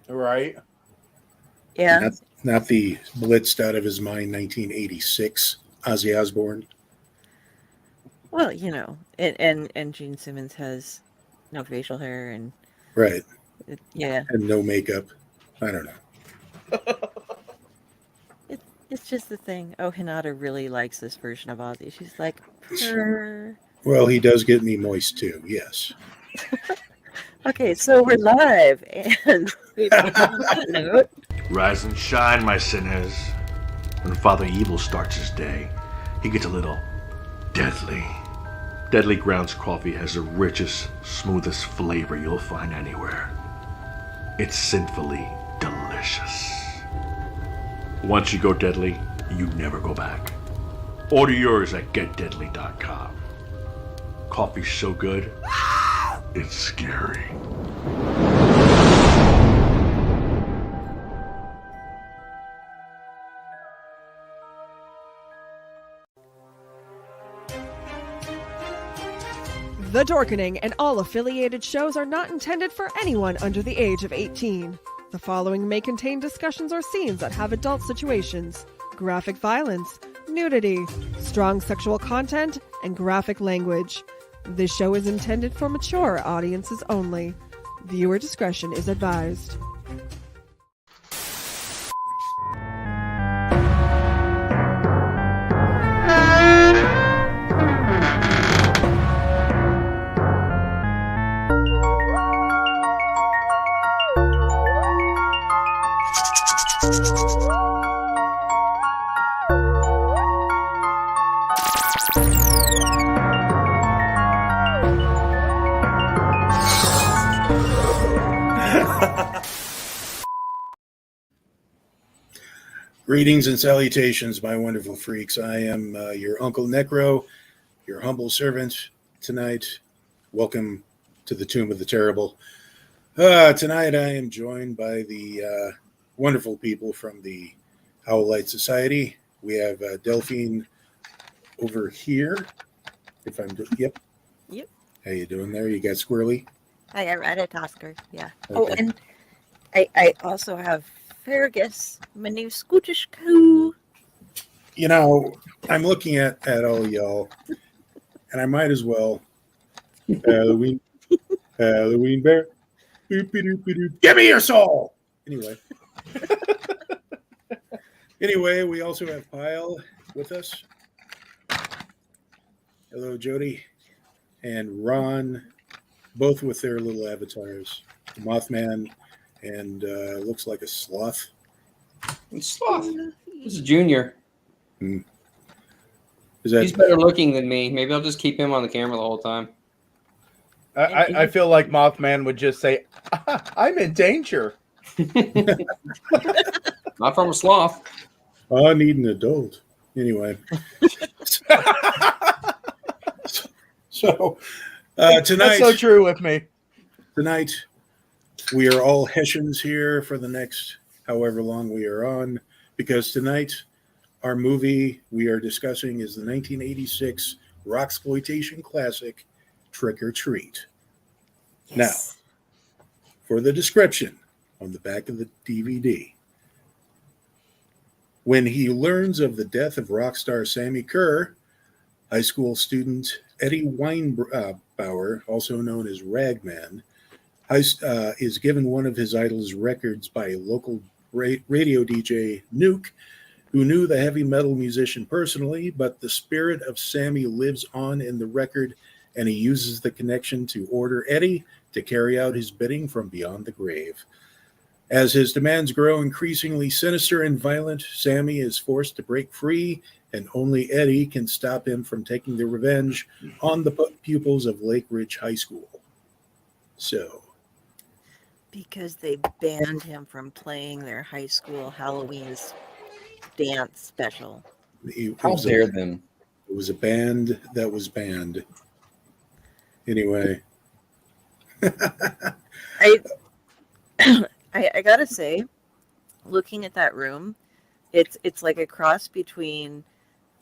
Right. Yeah. Not the blitzed out of his mind 1986 Ozzy Osbourne. Well, and Gene Simmons has no facial hair, and Right. yeah, And no makeup. I don't know. it's just the thing. Oh, Hinata really likes this version of Ozzy. She's like, her. Well, he does get me moist too, yes. Okay, so we're live, and we begin on that note. Rise and shine, my sinners. When Father Evil starts his day, he gets a little deadly. Deadly Grounds coffee has the richest, smoothest flavor you'll find anywhere. It's sinfully delicious. Once you go deadly, you never go back. Order yours at getdeadly.com. Coffee's so good, it's scary. The Dorkening and all affiliated shows are not intended for anyone under the age of 18. The following may contain discussions or scenes that have adult situations, graphic violence, nudity, strong sexual content, and graphic language. This show is intended for mature audiences only. Viewer discretion is advised. Greetings and salutations, my wonderful freaks. I am your UncleNecRo, your humble servant tonight. Welcome to the Tomb of the Terrible. Tonight I am joined by the wonderful people from the Owlite Society. We have Delphine over here. Yep. How you doing there? You got Squirrely? I got right at Oscar. Yeah. Okay. Oh, and I also have Fergus, my new Scottish cow. You know, I'm looking at all y'all, and I might as well. Halloween bear. Doop-a-doop-a-doop. Give me your soul! Anyway, we also have Pyle with us. Hello, Jody. And Ron, both with their little avatars. Mothman and looks like a sloth. Sloth. This is Junior. Is that He's better looking than me. Maybe I'll just keep him on the camera the whole time. I feel like Mothman would just say, I'm in danger. Not from a sloth. I need an adult. Anyway. So tonight. That's so true with me. Tonight, we are all Hessians here for the next however long we are on, because tonight, our movie we are discussing is the 1986 rocksploitation classic, Trick or Treat. Yes. Now, for the description on the back of the DVD. When he learns of the death of rock star Sammy Kerr, high school student Eddie Weinbauer, also known as Ragman, is given one of his idol's records by a local radio DJ, Nuke, who knew the heavy metal musician personally, but the spirit of Sammy lives on in the record, and he uses the connection to order Eddie to carry out his bidding from beyond the grave. As his demands grow increasingly sinister and violent, Sammy is forced to break free, and only Eddie can stop him from taking their revenge on the pupils of Lake Ridge High School. So, Because they banned him from playing their high school Halloween's dance special. How dare them? It was a band that was banned. Anyway. I gotta say, looking at that room, it's like a cross between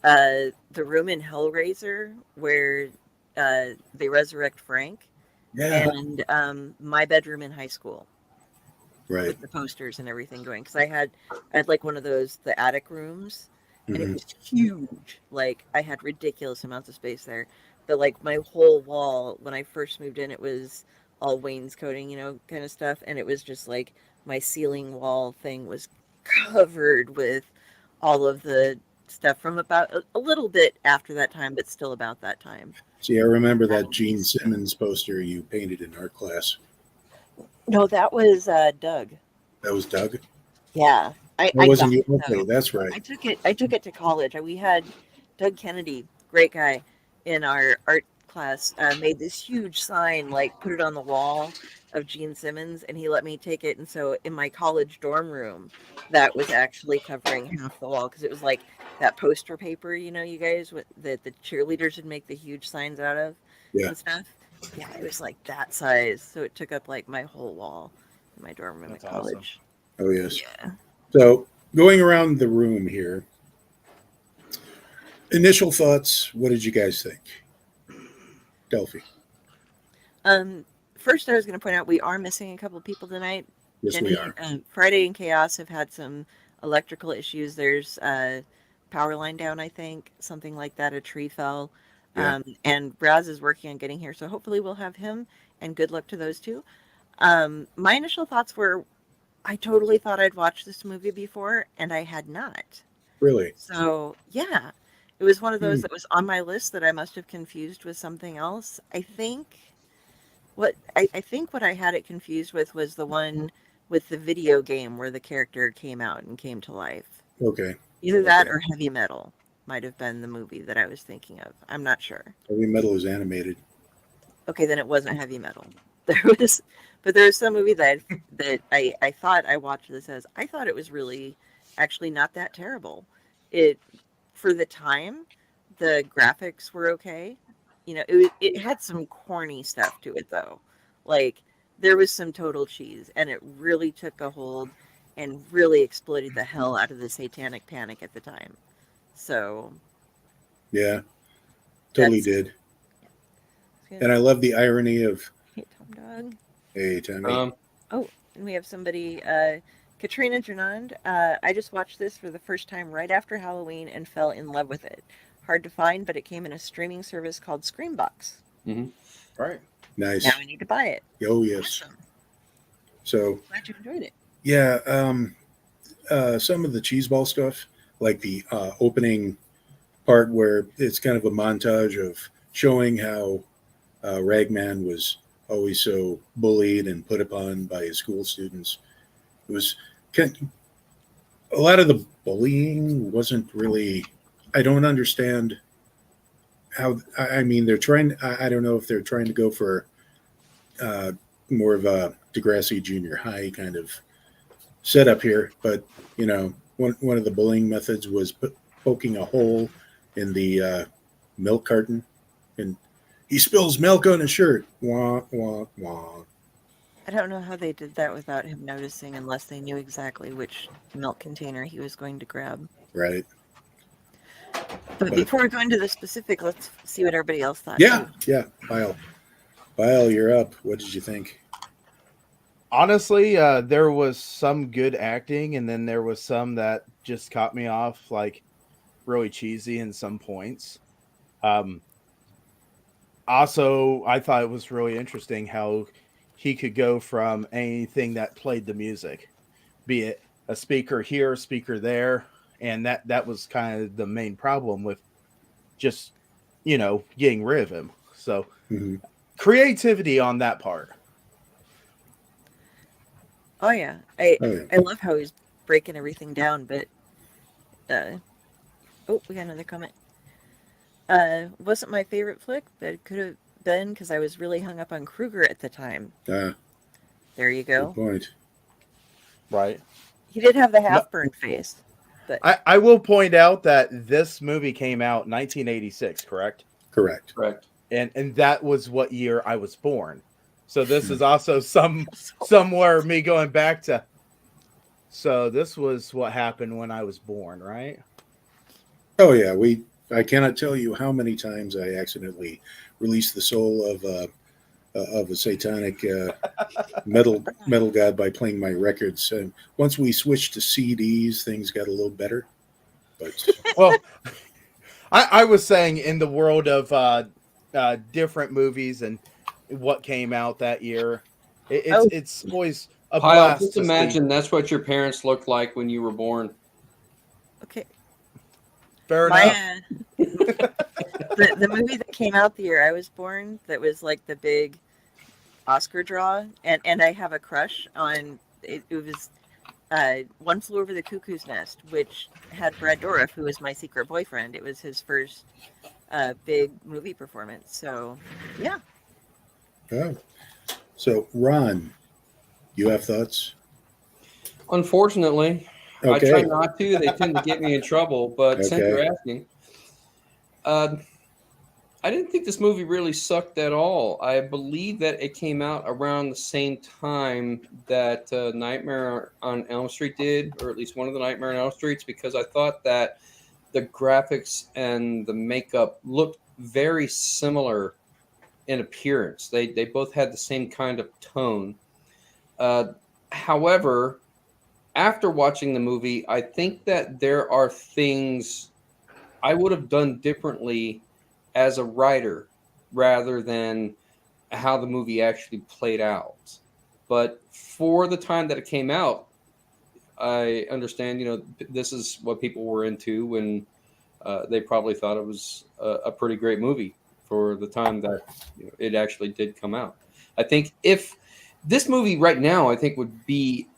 the room in Hellraiser where they resurrect Frank Yeah. and my bedroom in high school. Right. with the posters and everything going. Because I had like one of those, the attic rooms, and it was huge. Like I had ridiculous amounts of space there. But like my whole wall, when I first moved in, it was all wainscoting, kind of stuff. And it was just like my ceiling wall thing was covered with all of the stuff from about a little bit after that time, but still about that time. See, I remember that Gene Simmons poster you painted in art class. No, that was Doug. That was Doug? Yeah. I wasn't got you? it, Okay, though. that's right. I took it to college. We had Doug Kennedy, great guy, in our art class, made this huge sign, like put it on the wall of Gene Simmons, and he let me take it. And so in my college dorm room, that was actually covering half the wall, because it was like that poster paper, you guys, that the cheerleaders would make the huge signs out of and stuff. Yeah, it was like that size. So it took up like my whole wall in my dorm room at college. Awesome. Oh, yes. Yeah. So going around the room here, initial thoughts, what did you guys think? Delphine. First, I was going to point out we are missing a couple of people tonight. Yes, Jenny, we are. Friday and Chaos have had some electrical issues. There's a power line down, I think, something like that. A tree fell. Yeah. And Raz is working on getting here, so hopefully we'll have him, and good luck to those two. My initial thoughts were, I totally thought I'd watched this movie before, and I had not. Really? So, yeah. It was one of those that was on my list that I must have confused with something else. I think what I had it confused with was the one with the video game where the character came out and came to life. Okay. Either that or Heavy Metal might have been the movie that I was thinking of. I'm not sure. Heavy Metal is animated. Okay, then it wasn't Heavy Metal. There was some movie that I thought I watched this as. I thought it was really actually not that terrible. For the time, the graphics were okay. It had some corny stuff to it, though. Like, there was some total cheese, and it really took a hold and really exploited the hell out of the Satanic Panic at the time. So, yeah, totally did. And I love the irony of, hey, Tom Dog. Hey, Tommy. And we have somebody, Katrina Janand. I just watched this for the first time right after Halloween and fell in love with it. Hard to find, but it came in a streaming service called Screambox. Mm-hmm. Right. Nice. Now I need to buy it. Oh, yes. Awesome. So Glad you enjoyed it. Yeah, some of the cheeseball stuff, like the opening part where it's kind of a montage of showing how Ragman was always so bullied and put upon by his school students. It was a lot of the bullying wasn't really. I don't understand how. I mean, they're trying. I don't know if they're trying to go for more of a Degrassi Junior High kind of setup here, but one of the bullying methods was poking a hole in the milk carton, and he spills milk on his shirt. Wah wah wah. I don't know how they did that without him noticing, unless they knew exactly which milk container he was going to grab. Right. But before we go into the specific, let's see what everybody else thought. Yeah, yeah. Pyle, you're up. What did you think? Honestly, there was some good acting, and then there was some that just caught me off, like really cheesy in some points. Also, I thought it was really interesting how he could go from anything that played the music, be it a speaker here, a speaker there, and that was kind of the main problem with just, getting rid of him. So, creativity on that part. Oh yeah, I love how he's breaking everything down. But we got another comment. Wasn't my favorite flick, but it could have been because I was really hung up on Krueger at the time. There you go. Good point. Right. He did have the half-burned face. But I will point out that this movie came out 1986, correct? Correct. And that was what year I was born. So this is also somewhere me going back to. So this was what happened when I was born, right? Oh yeah, I cannot tell you how many times I accidentally released the soul of of a satanic metal god by playing my records. And once we switched to CDs, things got a little better. But Well, I was saying in the world of different movies and what came out that year, it's always a Pyle, blast just to imagine that's what your parents looked like when you were born. Okay. Fair enough. The movie that came out the year I was born, that was like the big Oscar draw, and I have a crush on it. It was One Flew Over the Cuckoo's Nest, which had Brad Dourif, who was my secret boyfriend. It was his first big movie performance. So, yeah. oh. So, Ron, you have thoughts? Unfortunately, Okay. I try not to. They tend to get me in trouble. But since you're asking, I didn't think this movie really sucked at all. I believe that it came out around the same time that Nightmare on Elm Street did, or at least one of the Nightmare on Elm Streets, because I thought that the graphics and the makeup looked very similar in appearance. They both had the same kind of tone. However, after watching the movie, I think that there are things I would have done differently as a writer rather than how the movie actually played out. But for the time that it came out, I understand, this is what people were into when they probably thought it was a pretty great movie for the time that it actually did come out. I think if this movie right now, I think would be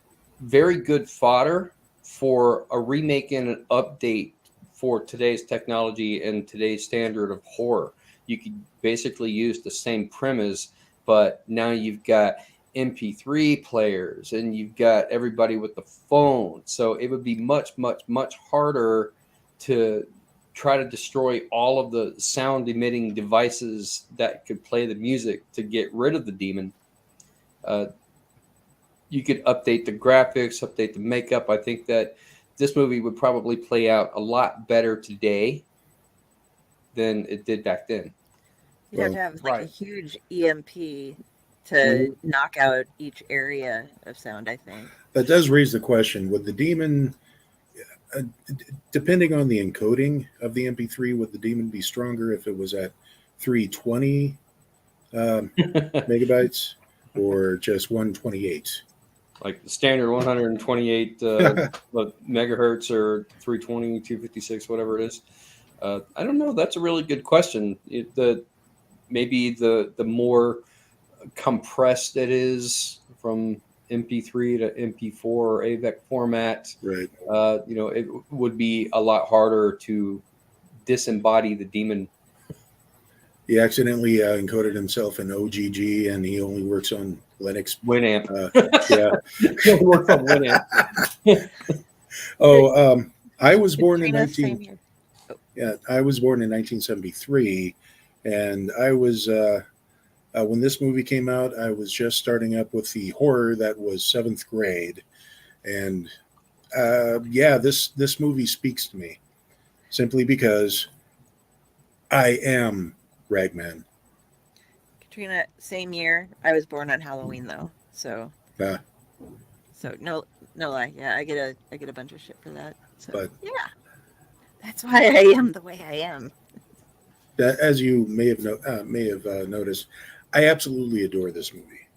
very good fodder for a remake and an update for today's technology and today's standard of horror. You could basically use the same premise, but now you've got MP3 players and you've got everybody with the phone. So it would be much, much, much harder to try to destroy all of the sound emitting devices that could play the music to get rid of the demon. You could update the graphics, update the makeup. I think that this movie would probably play out a lot better today than it did back then. You'd have to have like a huge EMP to knock out each area of sound, I think. That does raise the question, would the demon, depending on the encoding of the MP3, would the demon be stronger if it was at 320 megabytes or just 128? Like the standard 128 megahertz or 320, 256, whatever it is. I don't know. That's a really good question. Maybe the more compressed it is from MP3 to MP4 or AVEC format, right? It would be a lot harder to disembody the demon. He accidentally encoded himself in OGG, and he only works on Linux. Winamp. He only works on Winamp. I was born in 1973, and I was when this movie came out, I was just starting up with the horror that was 7th grade, and this movie speaks to me simply because I am Ragman. Katrina, same year. I was born on Halloween though, so so no lie. Yeah, I get a bunch of shit for that. So but yeah, that's why I am the way I am. As you may have noticed, I absolutely adore this movie.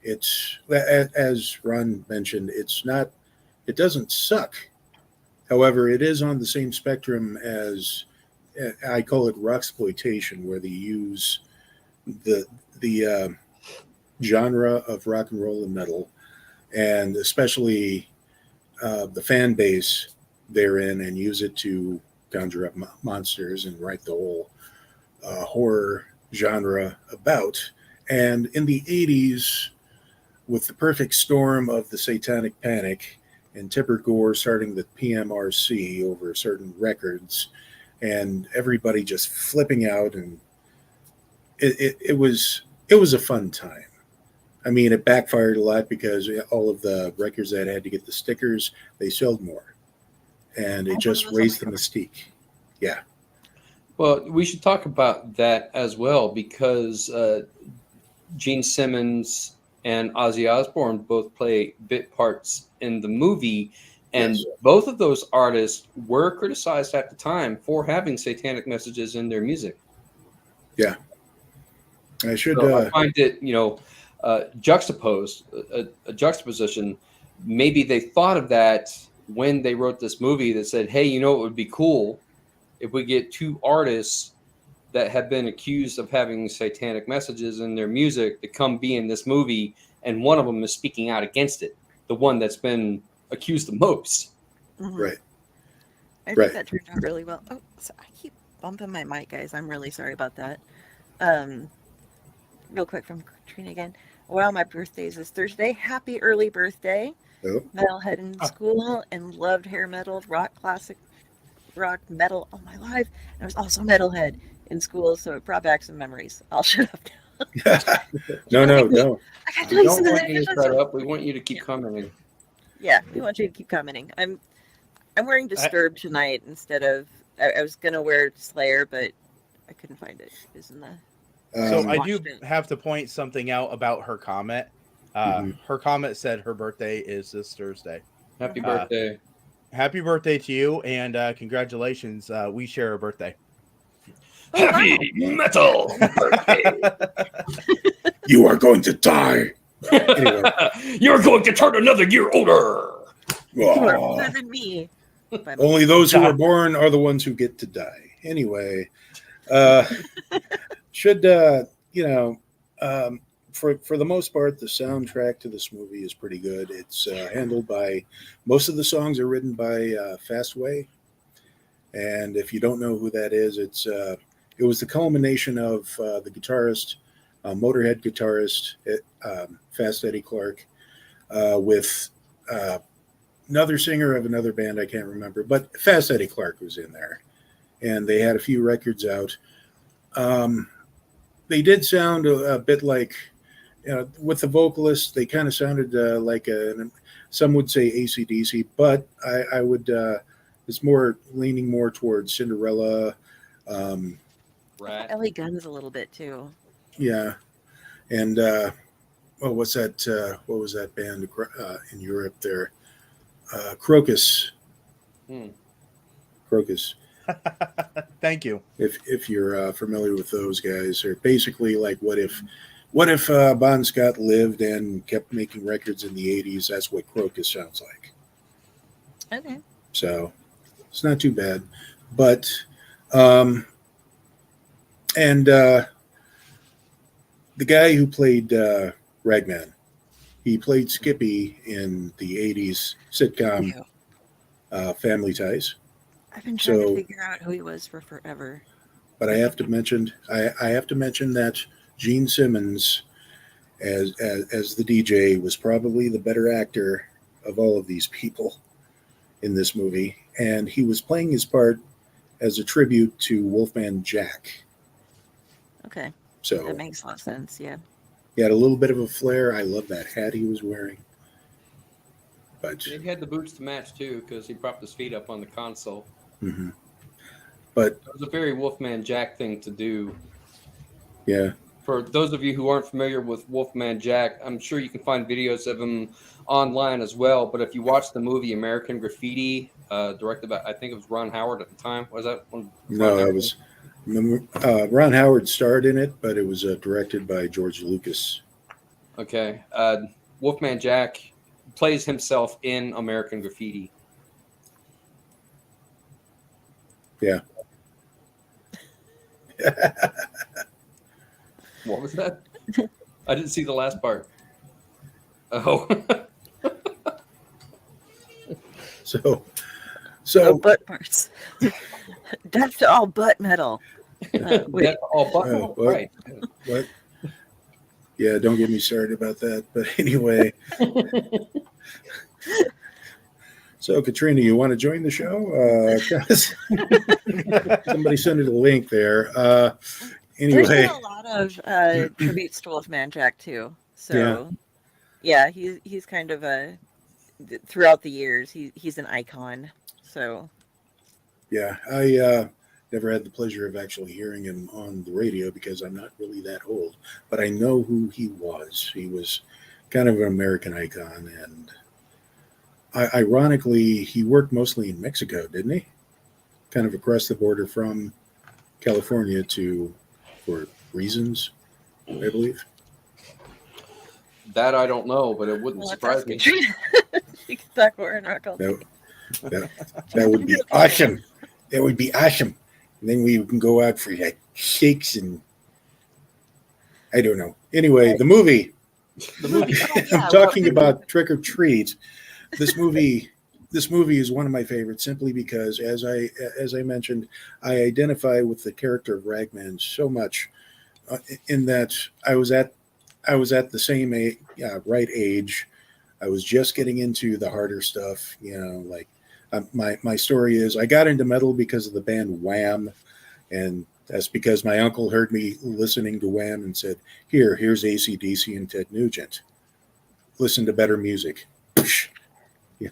It's, as Ron mentioned, it doesn't suck. However, it is on the same spectrum as, I call it rocksploitation, where they use the genre of rock and roll and metal, and especially the fan base therein, and use it to conjure up monsters and write the whole horror genre about. And in the 80s, with the perfect storm of the Satanic Panic and Tipper Gore starting the PMRC over certain records, and everybody just flipping out, and it was a fun time. I mean, it backfired a lot because all of the records that had to get the stickers, they sold more, and it just raised the mystique. Yeah. Well, we should talk about that as well, because Gene Simmons and Ozzy Osbourne both play bit parts in the movie. And Yes. both of those artists were criticized at the time for having satanic messages in their music. I should. So I find it, juxtaposed, a juxtaposition. Maybe they thought of that when they wrote this movie that said, hey, it would be cool if we get two artists that have been accused of having satanic messages in their music to come be in this movie, and one of them is speaking out against it, the one that's been accused the most. Right. I Right. think that turned out really well. Oh, so I keep bumping my mic, guys. I'm really sorry about that. Real quick from Katrina again. Wow, my birthday is this Thursday. Happy early birthday. Oh. Metalhead in school and loved hair metal, rock metal all my life. And I was also metalhead in school, so it brought back some memories. I'll shut up now. No. I gotta We tell you don't something. want you to shut up. We want you to keep commenting. Yeah, we want you to keep commenting. I'm wearing Disturbed tonight instead of I was gonna wear Slayer, but I couldn't find it. It was in the So I do watched it. have to point something out about her comment. Mhm. Her comment said her birthday is this Thursday. Happy birthday. Happy birthday to you, and congratulations. We share a birthday. Oh, wow. Happy metal birthday. You are going to die. Anyway. You're going to turn another year older. You are Aw. older than me. By my- Only those who are born are the ones who get to die. Anyway, should for the most part, the soundtrack to this movie is pretty good. It's handled by most of the songs are written by Fastway, and if you don't know who that is, it was the culmination of the guitarist, Motorhead guitarist, Fast Eddie Clark, with another singer of another band I can't remember, but Fast Eddie Clark was in there, and they had a few records out. They did sound a bit like, with the vocalists, they kind of sounded like some would say AC/DC, but I would, it's more leaning more towards Cinderella. Rat. Ellie Guns a little bit too. Yeah. And what was that? What was that band in Europe there? Crocus. Crocus. Thank you. If you're familiar with those guys, they're basically like what if Bon Scott lived and kept making records in the 80s? That's what Crocus sounds like. Okay. So it's not too bad, but and the guy who played Ragman, he played Skippy in the 80s sitcom Family Ties. I've been trying So- to figure out who he was for forever. But I have to mention that Gene Simmons as the DJ was probably the better actor of all of these people in this movie, and he was playing his part as a tribute to Wolfman Jack. Okay, So that makes a lot of sense. Yeah. he had a little bit of a flair. I love that hat he was wearing. But He had the boots to match too, because he propped his feet up on the console. mhm. But It was a very Wolfman Jack thing to do. yeah, For those of you who aren't familiar with Wolfman Jack, I'm sure you can find videos of him online as well. But if you watch the movie American Graffiti, directed by, I think it was Ron Howard at the time. Was that one? no, it was Ron Howard starred in it, but it was directed by George Lucas. Okay. Wolfman Jack plays himself in American Graffiti. Yeah. What was that? I didn't see the last part. Oh. So Oh, butt parts. Death to all butt metal. Wait. That's all but what? right. What? Yeah, don't get me started about that. But anyway, so Katrina, you want to join the show? 'Cause somebody sent it a link there. There's Anyway, been a lot of tributes to Wolfman Jack too. So yeah, he's kind of throughout the years he's an icon. So yeah, never had the pleasure of actually hearing him on the radio because I'm not really that old, but I know who he was. He was kind of an American icon, and ironically, he worked mostly in Mexico, didn't he? Kind of across the border from California for reasons, I believe. That I don't know, but it wouldn't Well, let's surprise ask me. Katrina. She can talk more in our culture. That would be awesome. That would be awesome. And then we can go out for like shakes and I don't know. Anyway, the movie. I'm talking about Trick or Treat. This movie is one of my favorites simply because, as I mentioned, I identify with the character of Ragman so much, in that I was at the same right age. I was just getting into the harder stuff, like my story is I got into metal because of the band Wham, and that's because my uncle heard me listening to Wham and said, here's AC/DC and Ted Nugent. Listen to better music. Yeah.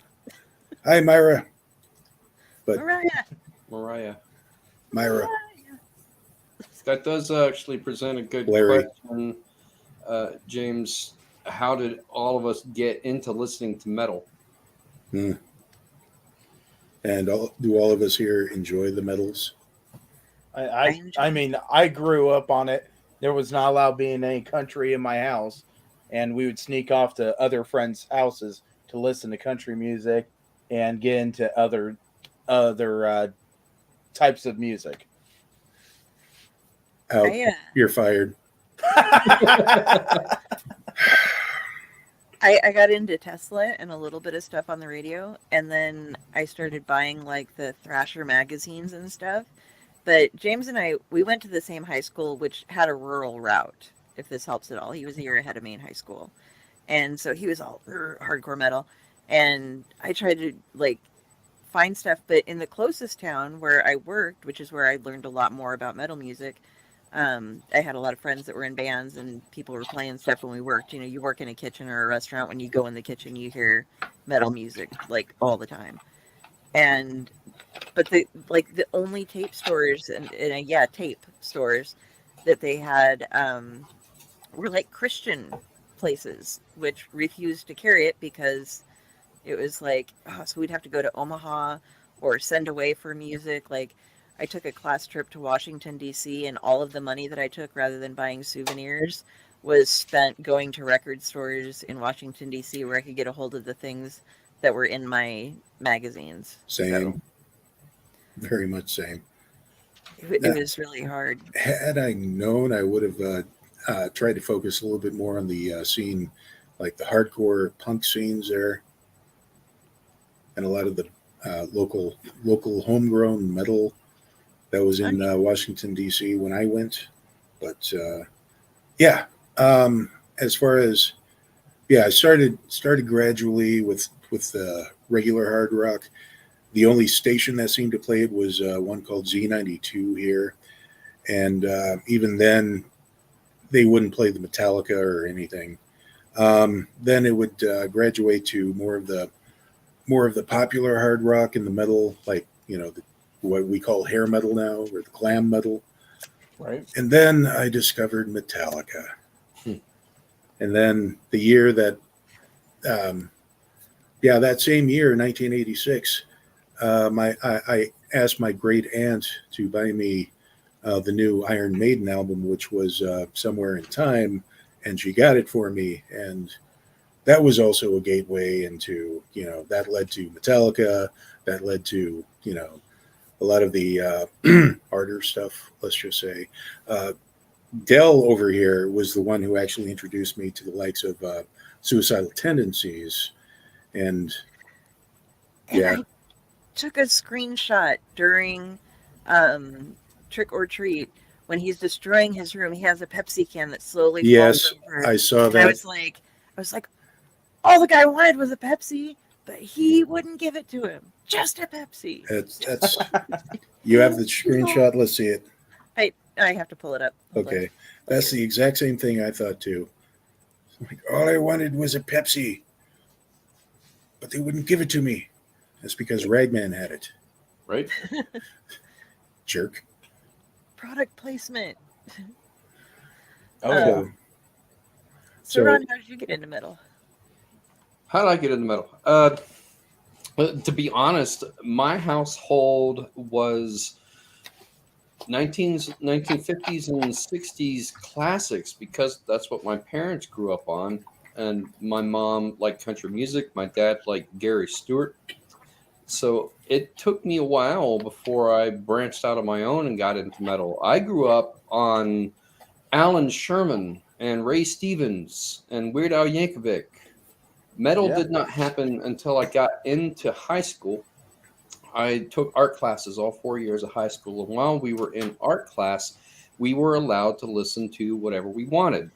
Hi, Myra. But Mariah. Myra. That does actually present a good Larry. question, James. How did all of us get into listening to metal? And do all of us here enjoy the metals? I mean, I grew up on it. There was not allowed to be in any country in my house, and we would sneak off to other friends' houses to listen to country music and get into other types of music. Out. You're fired. I got into Tesla and a little bit of stuff on the radio, and then I started buying like the Thrasher magazines and stuff. But James and I, we went to the same high school, which had a rural route, if this helps at all. He was a year ahead of me in high school. And so he was all hardcore metal. And I tried to like find stuff, but in the closest town where I worked, which is where I learned a lot more about metal music, I had a lot of friends that were in bands and people were playing stuff when we worked. You work in a kitchen or a restaurant, when you go in the kitchen, you hear metal music like all the time. But the only tape stores and tape stores that they had were like Christian places, which refused to carry it because it was like, so we'd have to go to Omaha or send away for music. Like I took a class trip to Washington, D.C., and all of the money that I took, rather than buying souvenirs, was spent going to record stores in Washington, D.C., where I could get a hold of the things that were in my magazines. Same. So, very much same. It was really hard. Had I known, I would have tried to focus a little bit more on the scene, like the hardcore punk scenes there, and a lot of the local homegrown metal that was in Washington, D.C. when I went. But as far as I started gradually with the regular hard rock. The only station that seemed to play it was one called Z92 here, and even then they wouldn't play the Metallica or anything. Then it would graduate to more of the popular hard rock and the metal, like what we call hair metal now, or the glam metal. Right. And then I discovered Metallica. And then the year that that same year, 1986, I asked my great aunt to buy me the new Iron Maiden album, which was Somewhere in Time, and she got it for me. And that was also a gateway into, that led to Metallica, that led to, a lot of the harder stuff, let's just say. Dell over here was the one who actually introduced me to the likes of Suicidal Tendencies. And I took a screenshot during Trick or Treat when he's destroying his room. He has a Pepsi can that slowly falls over. I saw that. I was like, all the guy wanted was a Pepsi, but he wouldn't give it to him. Just a Pepsi. That's you have the screenshot. Let's see it. I have to pull it up. Okay. That's the exact same thing I thought too. Like, all I wanted was a Pepsi, but they wouldn't give it to me. That's because Ragman had it. Right? Jerk. Product placement. Oh, Uh, yeah. So, Ron, how did you get into metal? How did I get into metal? To be honest, my household was 1950s and 60s classics because that's what my parents grew up on. And my mom liked country music. My dad liked Gary Stewart. So it took me a while before I branched out on my own and got into metal. I grew up on Alan Sherman and Ray Stevens and Weird Al Yankovic. Metal Yeah. did not happen until I got into high school. I took art classes all 4 years of high school. And while we were in art class, we were allowed to listen to whatever we wanted.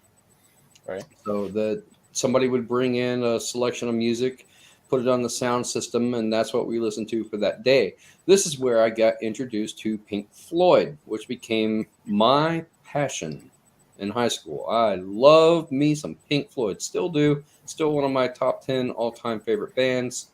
Right. So that somebody would bring in a selection of music, put it on the sound system, and that's what we listened to for that day. This is where I got introduced to Pink Floyd, which became my passion in high school. I love me some Pink Floyd, still do, still one of my top 10 all-time favorite bands.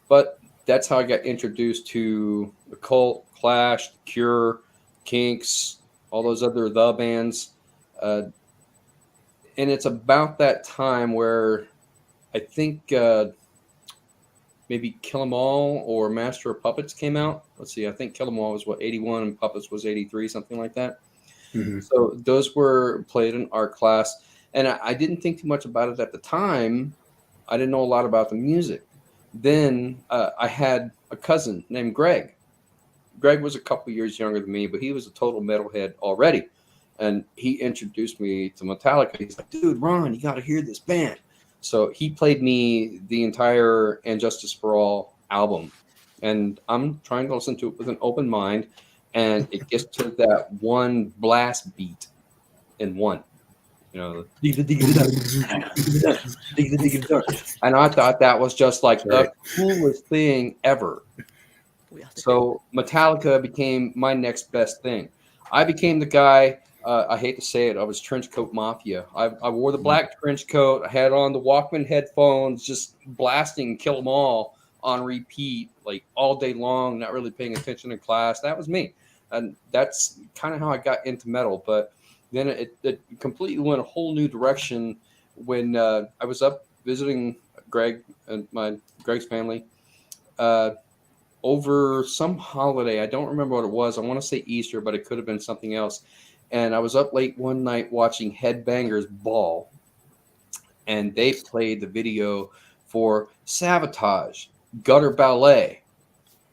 But that's how I got introduced to the Cult, Clash, The Cure, Kinks, all those other The bands. And it's about that time where I think maybe Kill 'Em All or Master of Puppets came out. Let's see, I think Kill 'Em All was 81 and Puppets was 83, something like that. Mm-hmm. So those were played in art class. And I didn't think too much about it at the time. I didn't know a lot about the music. Then I had a cousin named Greg. Greg was a couple years younger than me, but he was a total metalhead already. And he introduced me to Metallica. He's like, dude, Ron, you got to hear this band. So he played me the entire And Justice for All album. And I'm trying to listen to it with an open mind. And it gets to that one blast beat in one. You know, and I thought that was just like the coolest thing ever. So Metallica became my next best thing. I became the guy, I hate to say it, I was trench coat mafia. I wore the black trench coat. I had on the Walkman headphones, just blasting Kill 'Em All on repeat, like all day long, not really paying attention in class. That was me. And that's kind of how I got into metal. But then it completely went a whole new direction when I was up visiting Greg and Greg's family over some holiday. I don't remember what it was. I want to say Easter, but it could have been something else. And I was up late one night watching Headbangers Ball, and they played the video for Sabotage, Gutter Ballet,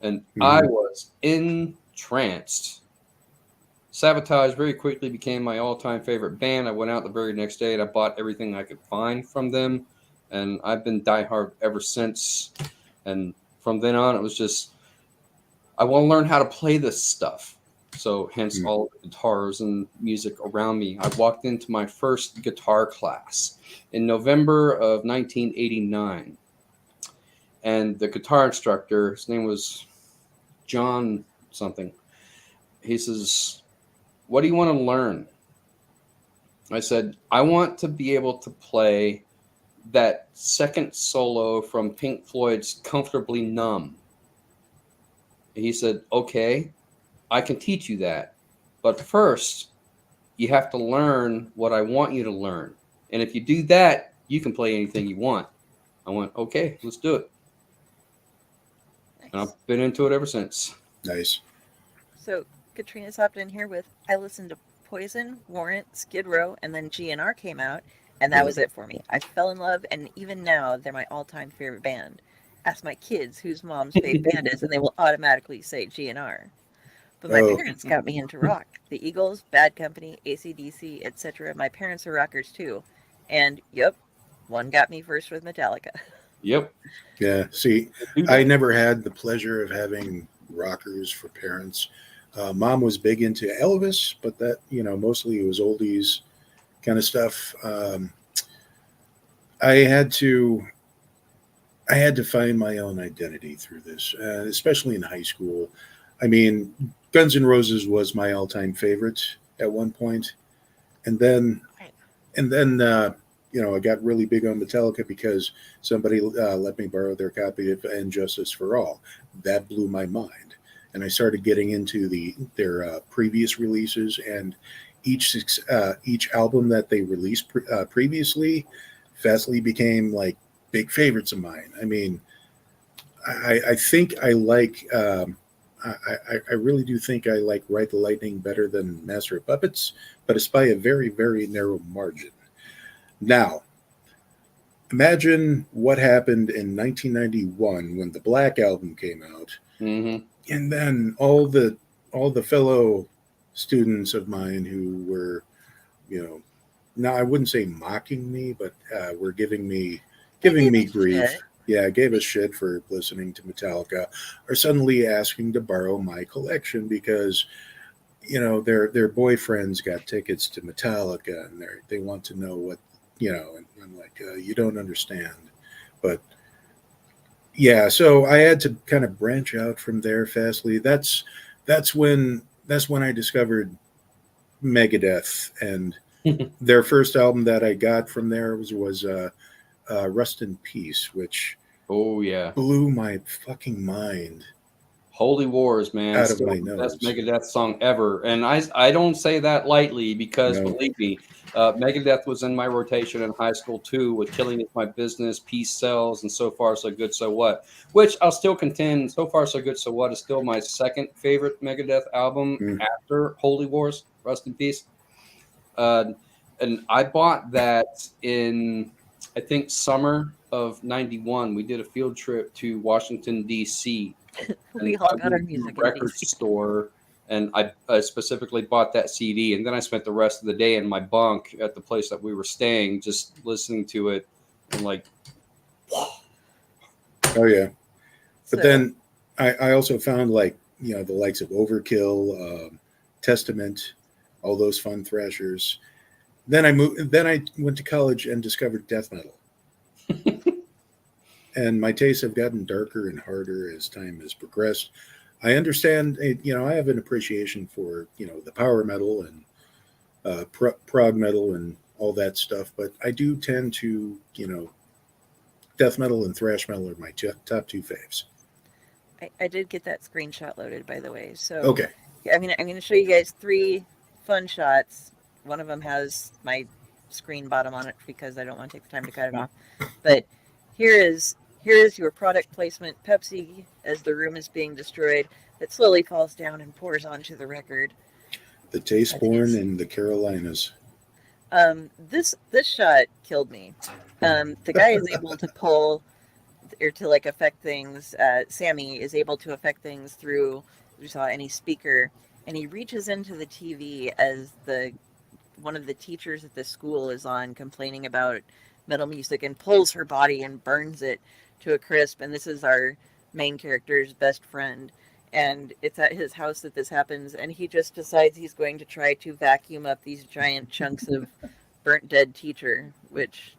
and I was entranced. Sabotage very quickly became my all-time favorite band. I went out the very next day and I bought everything I could find from them, and I've been diehard ever since. And from then on, it was just, I want to learn how to play this stuff. So hence all the guitars and music around me. I walked into my first guitar class in November of 1989. And the guitar instructor, his name was John something. He says, what do you want to learn? I said, I want to be able to play that second solo from Pink Floyd's Comfortably Numb. He said, okay, I can teach you that. But first, you have to learn what I want you to learn. And if you do that, you can play anything you want. I went, okay, let's do it. Nice. And I've been into it ever since. Nice. So Katrina's hopped in here with, I listened to Poison, Warrant, Skid Row, and then GNR came out, and that was it for me. I fell in love, and even now, they're my all-time favorite band. Ask my kids whose mom's favorite band is, and they will automatically say GNR. But my parents got me into rock. The Eagles, Bad Company, AC/DC, etc. My parents are rockers too. And, yep, one got me first with Metallica. Yep. Yeah, see, I never had the pleasure of having rockers for parents. Mom was big into Elvis, but that, mostly it was oldies kind of stuff. I had to find my own identity through this, especially in high school. I mean, Guns N' Roses was my all-time favorite at one point, and then I got really big on Metallica because somebody let me borrow their copy of And Justice for All. That blew my mind. and I started getting into their previous releases, and each album that they released previously fastly became like big favorites of mine. I mean, I think I like I really do think I like Ride the Lightning better than Master of Puppets, but it's by a very, very narrow margin. Now, imagine what happened in 1991 when the Black Album came out, Mm-hmm. and then all the fellow students of mine who were, now I wouldn't say mocking me, but were giving me grief. Shit. Yeah, gave us shit for listening to Metallica, are suddenly asking to borrow my collection because, their boyfriends got tickets to Metallica and they want to know what, and I'm like, you don't understand. But yeah, so I had to kind of branch out from there fastly. That's when I discovered Megadeth, and their first album that I got from there was Rust in Peace, which blew my fucking mind. Holy Wars, man. Out of Still my the nose. best Megadeth song ever. And I don't say that lightly because, No. believe me, Megadeth was in my rotation in high school too, with Killing Is My Business, Peace Sells, and So Far So Good So What, which I'll still contend So Far So Good So What is still my second favorite Megadeth album after Holy Wars, Rust in Peace. And I bought that in, I think, summer of 91. We did a field trip to Washington, D.C. We all got our music in record DC. store, and I specifically bought that CD, and then I spent the rest of the day in my bunk at the place that we were staying, just listening to it, and like, Oh yeah, but then I also found the likes of Overkill, Testament, all those fun thrashers. Then I went to college and discovered death metal. And my tastes have gotten darker and harder as time has progressed. I understand, I have an appreciation for, the power metal and prog metal and all that stuff, but I do tend to, death metal and thrash metal are my top two faves. I did get that screenshot loaded, by the way. So Okay. I'm gonna show you guys 3 fun shots. One of them has my screen bottom on it because I don't want to take the time to cut it off. But here is your product placement Pepsi as the room is being destroyed. It slowly falls down and pours onto the record. The Taste Born in the Carolinas. This shot killed me. The guy is able to pull or to affect things. Sammy is able to affect things through, we saw, any speaker, and he reaches into the TV as one of the teachers at the school is on complaining about metal music and pulls her body and burns it to a crisp. And this is our main character's best friend, and it's at his house that this happens, and he just decides he's going to try to vacuum up these giant chunks of burnt dead teacher, which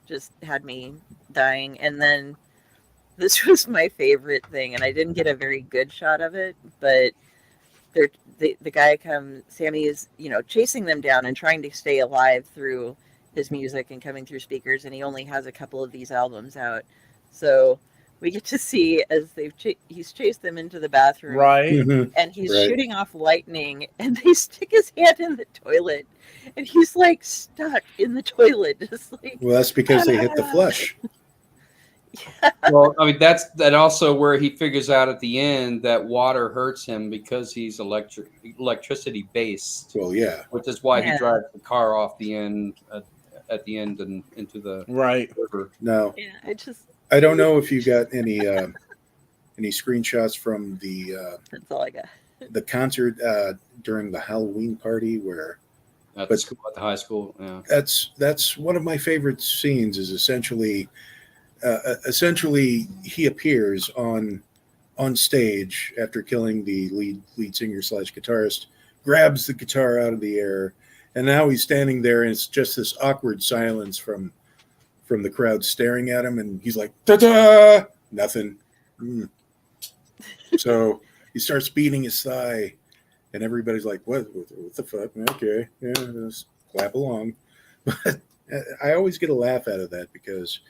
just had me dying. And then this was my favorite thing, and I didn't get a very good shot of it, but the guy Sammy is chasing them down and trying to stay alive through his music and coming through speakers, and he only has a couple of these albums out. So we get to see as he's chased them into the bathroom, Right. and he's shooting off lightning, and they stick his hand in the toilet, and he's stuck in the toilet, just Well, that's because they hit the flush. Yeah. well, I mean, that's also where he figures out at the end that water hurts him because he's electricity based. Well, yeah. Which is why he drives the car off the end at the end and into the river. Now, Yeah, I don't know if you got any screenshots from that's all I got. the concert during the Halloween party where At the high school. Yeah. that's one of my favorite scenes. Is essentially he appears on stage after killing the lead singer / guitarist, grabs the guitar out of the air, and now he's standing there, and it's just this awkward silence from the crowd staring at him, and he's like, ta-da! Nothing. So he starts beating his thigh, and everybody's like, what the fuck? Okay, yeah, just clap along. But I always get a laugh out of that because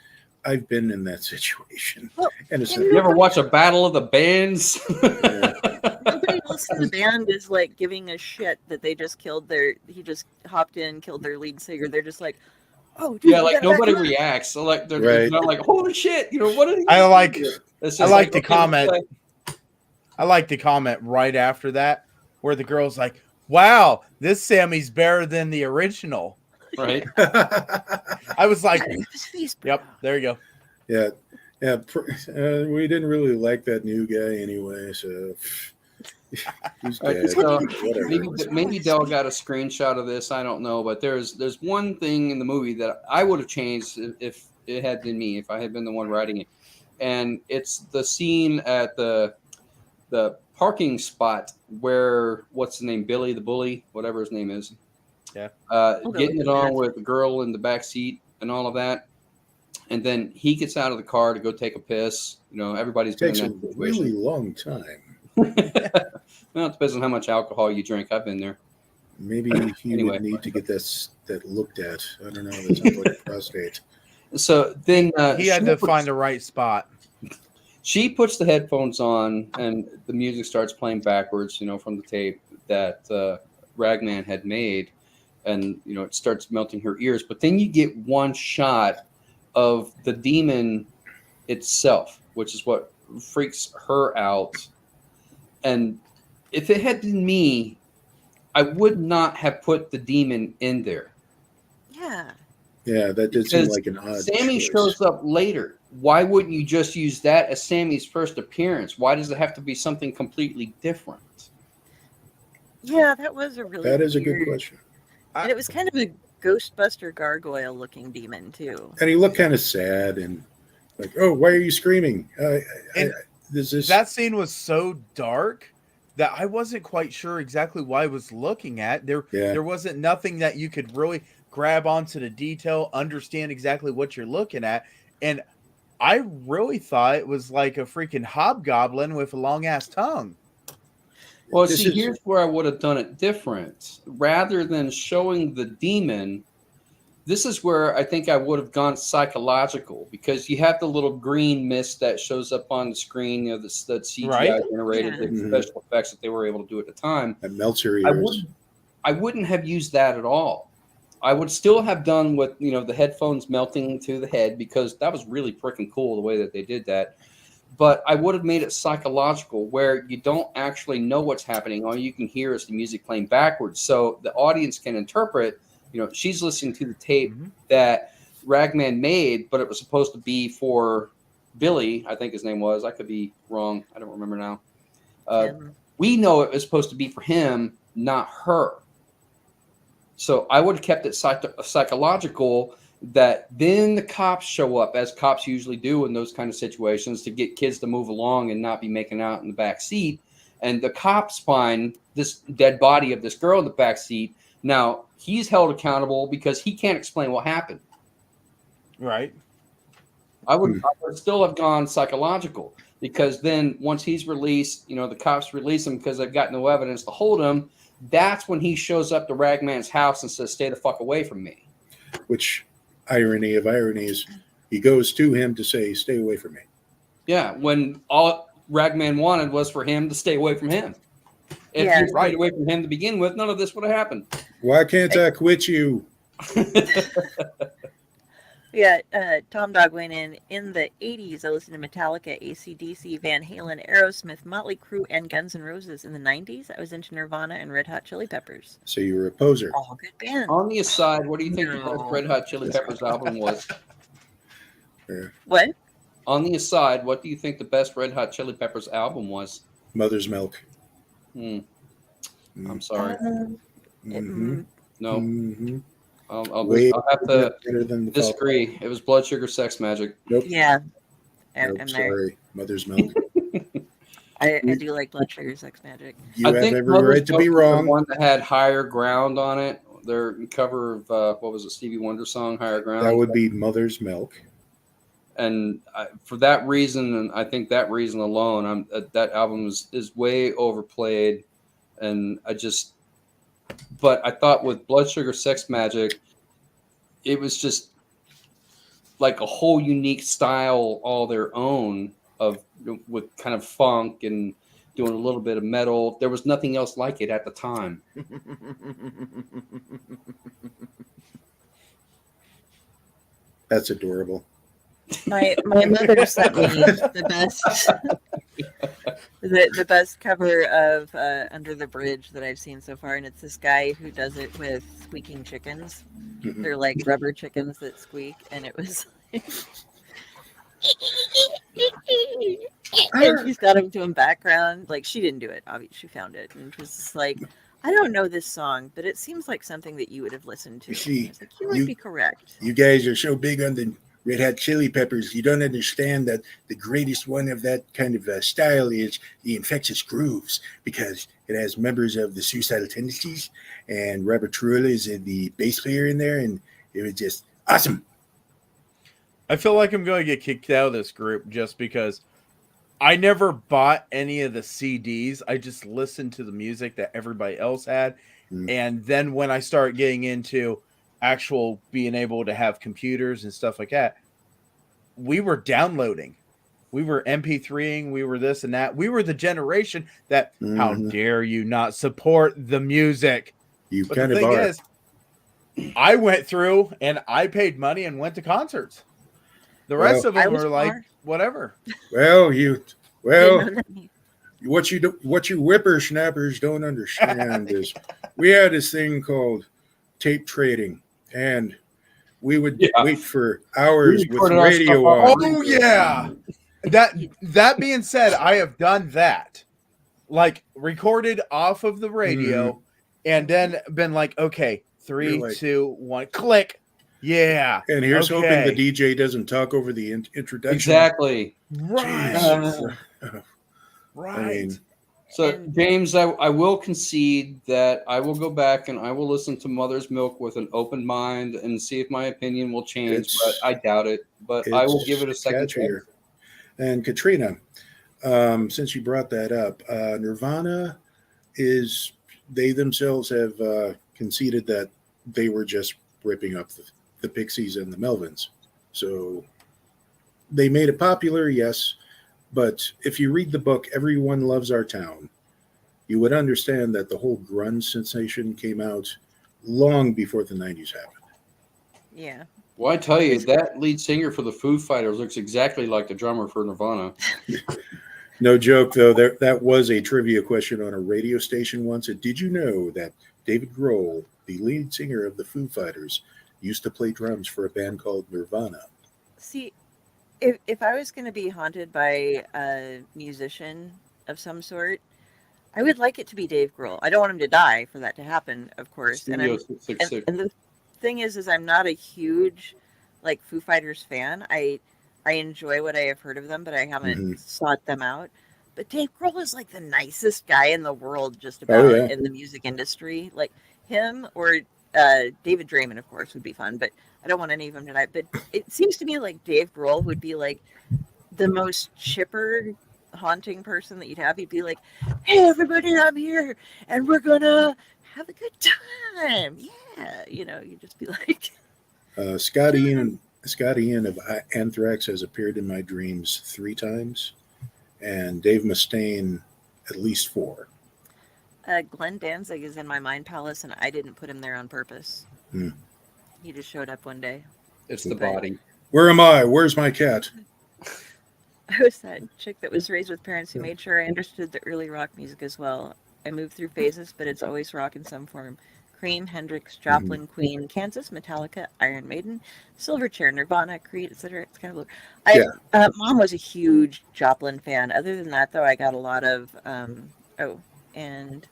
I've been in that situation. Well, and it's You ever watch a Battle of the Bands? yeah. else in the band is like giving a shit that they just killed he just hopped in, killed their lead singer. They're just like, oh, dude, Yeah, like nobody reacts. So like they're not like, holy shit, what did he I like It's I just like the okay, comment. let's play. I like the comment right after that where the girl's like, wow, this Sammy's better than the original. Right. I was like, his face, bro. yep, there you go. Yeah. Yeah. We didn't really like that new guy anyway, so he's dead. So Whatever. maybe Dell got a screenshot of this. I don't know, but there's one thing in the movie that I would have changed if it had been me, if I had been the one writing it, and it's the scene at the parking spot where what's the name, Billy the bully, whatever his name is, getting it on with the girl in the back seat and all of that. And then he gets out of the car to go take a piss. Everybody's It takes doing a that situation. really long time. Well, it depends on how much alcohol you drink. I've been there. Maybe he Anyway. would need to get that looked at. I don't know. That sounds like a prostate. So then He had to find the right spot. She puts the headphones on, and the music starts playing backwards, from the tape that Ragman had made, and it starts melting her ears. But then you get one shot of the demon itself, which is what freaks her out. And if it had been me, I would not have put the demon in there. Yeah. Yeah, that did seem like an odd Sammy choice. shows up later. Why wouldn't you just use that as Sammy's first appearance? Why does it have to be something completely different? Yeah, that was a really That is a good weird- question. And it was kind of a Ghostbuster gargoyle looking demon too. And he looked kind of sad and like, oh, why are you screaming? That scene was so dark that I wasn't quite sure exactly what I was looking at. There wasn't nothing that you could really grab onto the detail, understand exactly what you're looking at. And I really thought it was like a freaking hobgoblin with a long ass tongue. Well, here's where I would have done it different. Rather than showing the demon, this is where I think I would have gone psychological, because you have the little green mist that shows up on the screen, that CGI generated, the special effects that they were able to do at the time. That melts your ears. I wouldn't have used that at all. I would still have done with the headphones melting to the head, because that was really freaking cool the way that they did that. But I would have made it psychological, where you don't actually know what's happening. All you can hear is the music playing backwards, so the audience can interpret. She's listening to the tape that Ragman made, but it was supposed to be for Billy, I think his name was. I could be wrong. I don't remember now. We know it was supposed to be for him, not her. So I would have kept it psychological, that then the cops show up, as cops usually do in those kind of situations, to get kids to move along and not be making out in the back seat. And the cops find this dead body of this girl in the back seat. Now, he's held accountable because he can't explain what happened. Right. I would still have gone psychological, because then once he's released, the cops release him because they've got no evidence to hold him. That's when he shows up to Ragman's house and says, "Stay the fuck away from me." Which, irony of ironies, he goes to him to say, "Stay away from me." Yeah, when all Ragman wanted was for him to stay away from him. If he stayed away from him to begin with, none of this would have happened. Why can't I quit you? Yeah, Tom Dog went in the 80s. I listened to Metallica, AC/DC, Van Halen, Aerosmith, Motley Crue, and Guns N' Roses. In the 90s, I was into Nirvana and Red Hot Chili Peppers. So you were a poser. All good bands. On the aside, what do you think the best Red Hot Chili Peppers album was? What? On the aside, what do you think the best Red Hot Chili Peppers album was? Mother's Milk. I'm sorry. Mm-hmm. No. Mm-hmm. I'll have to disagree. It was Blood Sugar Sex Magic. Nope. Yeah. Nope, sorry. Mother's Milk. I do like Blood Sugar Sex Magic. You have every right to be wrong. The one that had Higher Ground on it. Their cover of, what was it, Stevie Wonder song, Higher Ground? That would be Mother's Milk. And for that reason, and I think that reason alone, that album is way overplayed. And but I thought with Blood Sugar Sex Magic, it was just like a whole unique style all their own, with kind of funk and doing a little bit of metal. There was nothing else like it at the time. That's adorable. My mother sent me the best the best cover of Under the Bridge that I've seen so far, and it's this guy who does it with squeaking chickens. Mhm. They're like rubber chickens that squeak, and it was and she's got him doing background. Like, she didn't do it, obviously she found it, and it was just like, I don't know this song, but it seems like something that you would have listened to. You see, I was like, you might be correct. You guys are so big on the Red Hot Chili Peppers. You don't understand that the greatest one of that kind of style is the Infectious Grooves, because it has members of the Suicidal Tendencies, and Robert Trujillo is the bass player in there, and it was just awesome. I feel like I'm going to get kicked out of this group just because I never bought any of the CDs. I just listened to the music that everybody else had. Mm. And then when I start getting into actual being able to have computers and stuff like that, we were downloading. We were MP3ing. We were this and that. We were the generation that, how dare you not support the music? You But kind the of thing are. is, I went through and I paid money and went to concerts. The rest of I them was were like, far. whatever. Well, Didn't well, know that means- what you whippersnappers don't understand is we had this thing called tape trading, and we would wait for hours We with recorded our radio stuff on. Oh yeah. That being said, I have done that. Like, recorded off of the radio and then been like, okay, 3, You're like- 2, 1, click. Yeah. And here's hoping Okay. the DJ doesn't talk over the introduction. Exactly. Right. Right. I mean, So, And- James, I will concede that I will go back and I will listen to Mother's Milk with an open mind and see if my opinion will change, but I doubt it. But I will give it a second chance. catchier. And Katrina, since you brought that up, Nirvana they themselves have conceded that they were just ripping up the Pixies and the Melvins. So they made it popular, yes. But if you read the book, Everyone Loves Our Town, you would understand that the whole grunge sensation came out long before the 90s happened. Yeah. Well, I tell you, that lead singer for the Foo Fighters looks exactly like the drummer for Nirvana. No joke, though. That was a trivia question on a radio station once. And did you know that David Grohl, the lead singer of the Foo Fighters, used to play drums for a band called Nirvana? See, if I was going to be haunted by a musician of some sort, I would like it to be Dave Grohl. I don't want him to die for that to happen, of course. Studio 666. And the thing is I'm not a huge like Foo Fighters fan. I enjoy what I have heard of them, but I haven't sought them out. But Dave Grohl is like the nicest guy in the world, just about in the music industry. Like him or David Draymond, of course, would be fun, but I don't want any of them to die. But it seems to me like Dave Grohl would be like the most chipper, haunting person that you'd have. He'd be like, "Hey, everybody, I'm here, and we're gonna have a good time." Yeah, you'd just be like, Scott Ian of Anthrax has appeared in my dreams 3 times, and Dave Mustaine at least 4. Glenn Danzig is in my mind palace, and I didn't put him there on purpose. He just showed up one day. It's the body. Where am I? Where's my cat? I was that chick that was raised with parents who made sure I understood the early rock music as well. I moved through phases, but it's always rock in some form. Cream, Hendrix, Joplin, Queen, Kansas, Metallica, Iron Maiden, Silverchair, Nirvana, Creed, etc. It's kind of blue. Mom was a huge Joplin fan. Other than that, though, I got a lot of and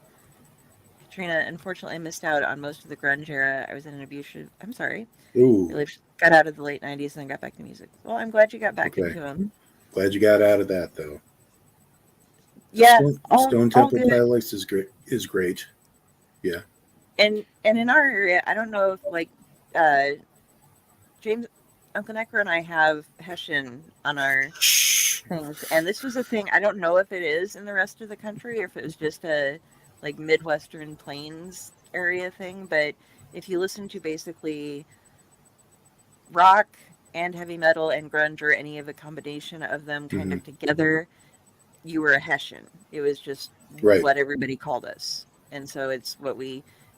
Katrina, unfortunately, I missed out on most of the grunge era. I was in an abusive. I'm sorry. Ooh, Really got out of the late '90s and then got back to music. Well, I'm glad you got back into them. glad you got out of that, though. Yeah, Stone Temple Pilots is great. Yeah. And in our area, I don't know if like James, UncleNecRo and I have Hessian on our things, and this was a thing. I don't know if it is in the rest of the country or if it was just a like Midwestern Plains area thing. But if you listen to basically rock and heavy metal and grunge or any of a combination of them kind of together, you were a Hessian. It was just Right. what everybody called us. And so it's what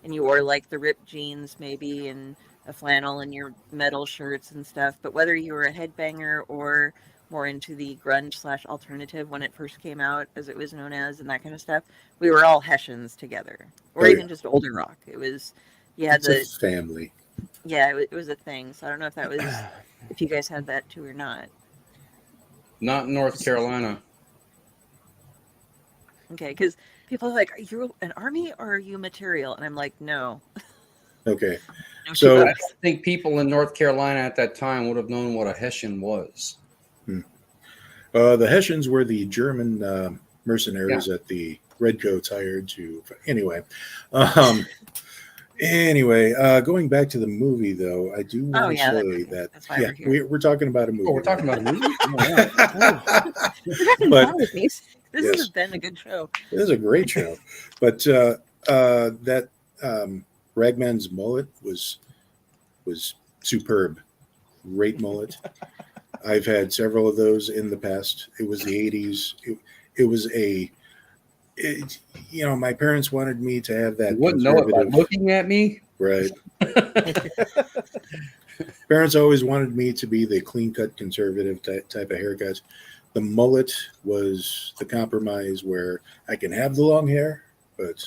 and you wore like the ripped jeans maybe and a flannel and your metal shirts and stuff. But whether you were a headbanger or more into the grunge / alternative when it first came out, as it was known as, and that kind of stuff, we were all Hessians together. Or Oh, even yeah. just older rock. It was, you had It's a family. yeah, it was a thing. So I don't know if that was, if you guys had that too or not. Not in North Carolina. Okay, because people are like, are you an army or are you material? And I'm like, no. Okay. No So- I don't think people in North Carolina at that time would have known what a Hessian was. The Hessians were the German mercenaries that the Redcoats hired to. Anyway, going back to the movie, though, I do want to say that that's why we're here. we're talking about a movie. Oh, we're talking about a movie? You're having But- fun with me. This yes. has been a good show. It is a great show, but that Ragman's mullet was superb. Great mullet. I've had several of those in the past. It was the 80s. My parents wanted me to have that. You wouldn't know it by conservative- looking at me. Right. Parents always wanted me to be the clean-cut conservative type of haircut. The mullet was the compromise where I can have the long hair, but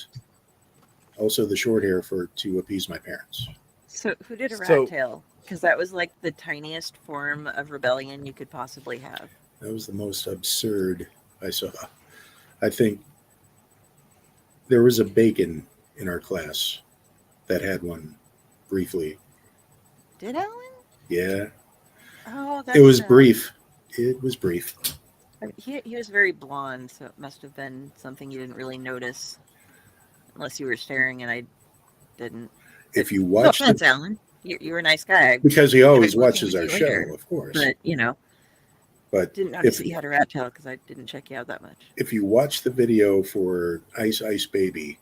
also the short hair to appease my parents. So who did a rat So- tail? Because that was like the tiniest form of rebellion you could possibly have. That was the most absurd I saw. I think there was a bacon in our class that had one briefly. Did Alan? Yeah, Oh, that's it was brief. It was brief. He was very blonde, so it must have been something you didn't really notice, unless you were staring and I didn't. If you No watch offense, Alan. You were a nice guy, because he always Working watches with our you show, later, of course. but But didn't notice that you had a rat tail because I didn't check you out that much. if you watch the video for Ice Ice Baby,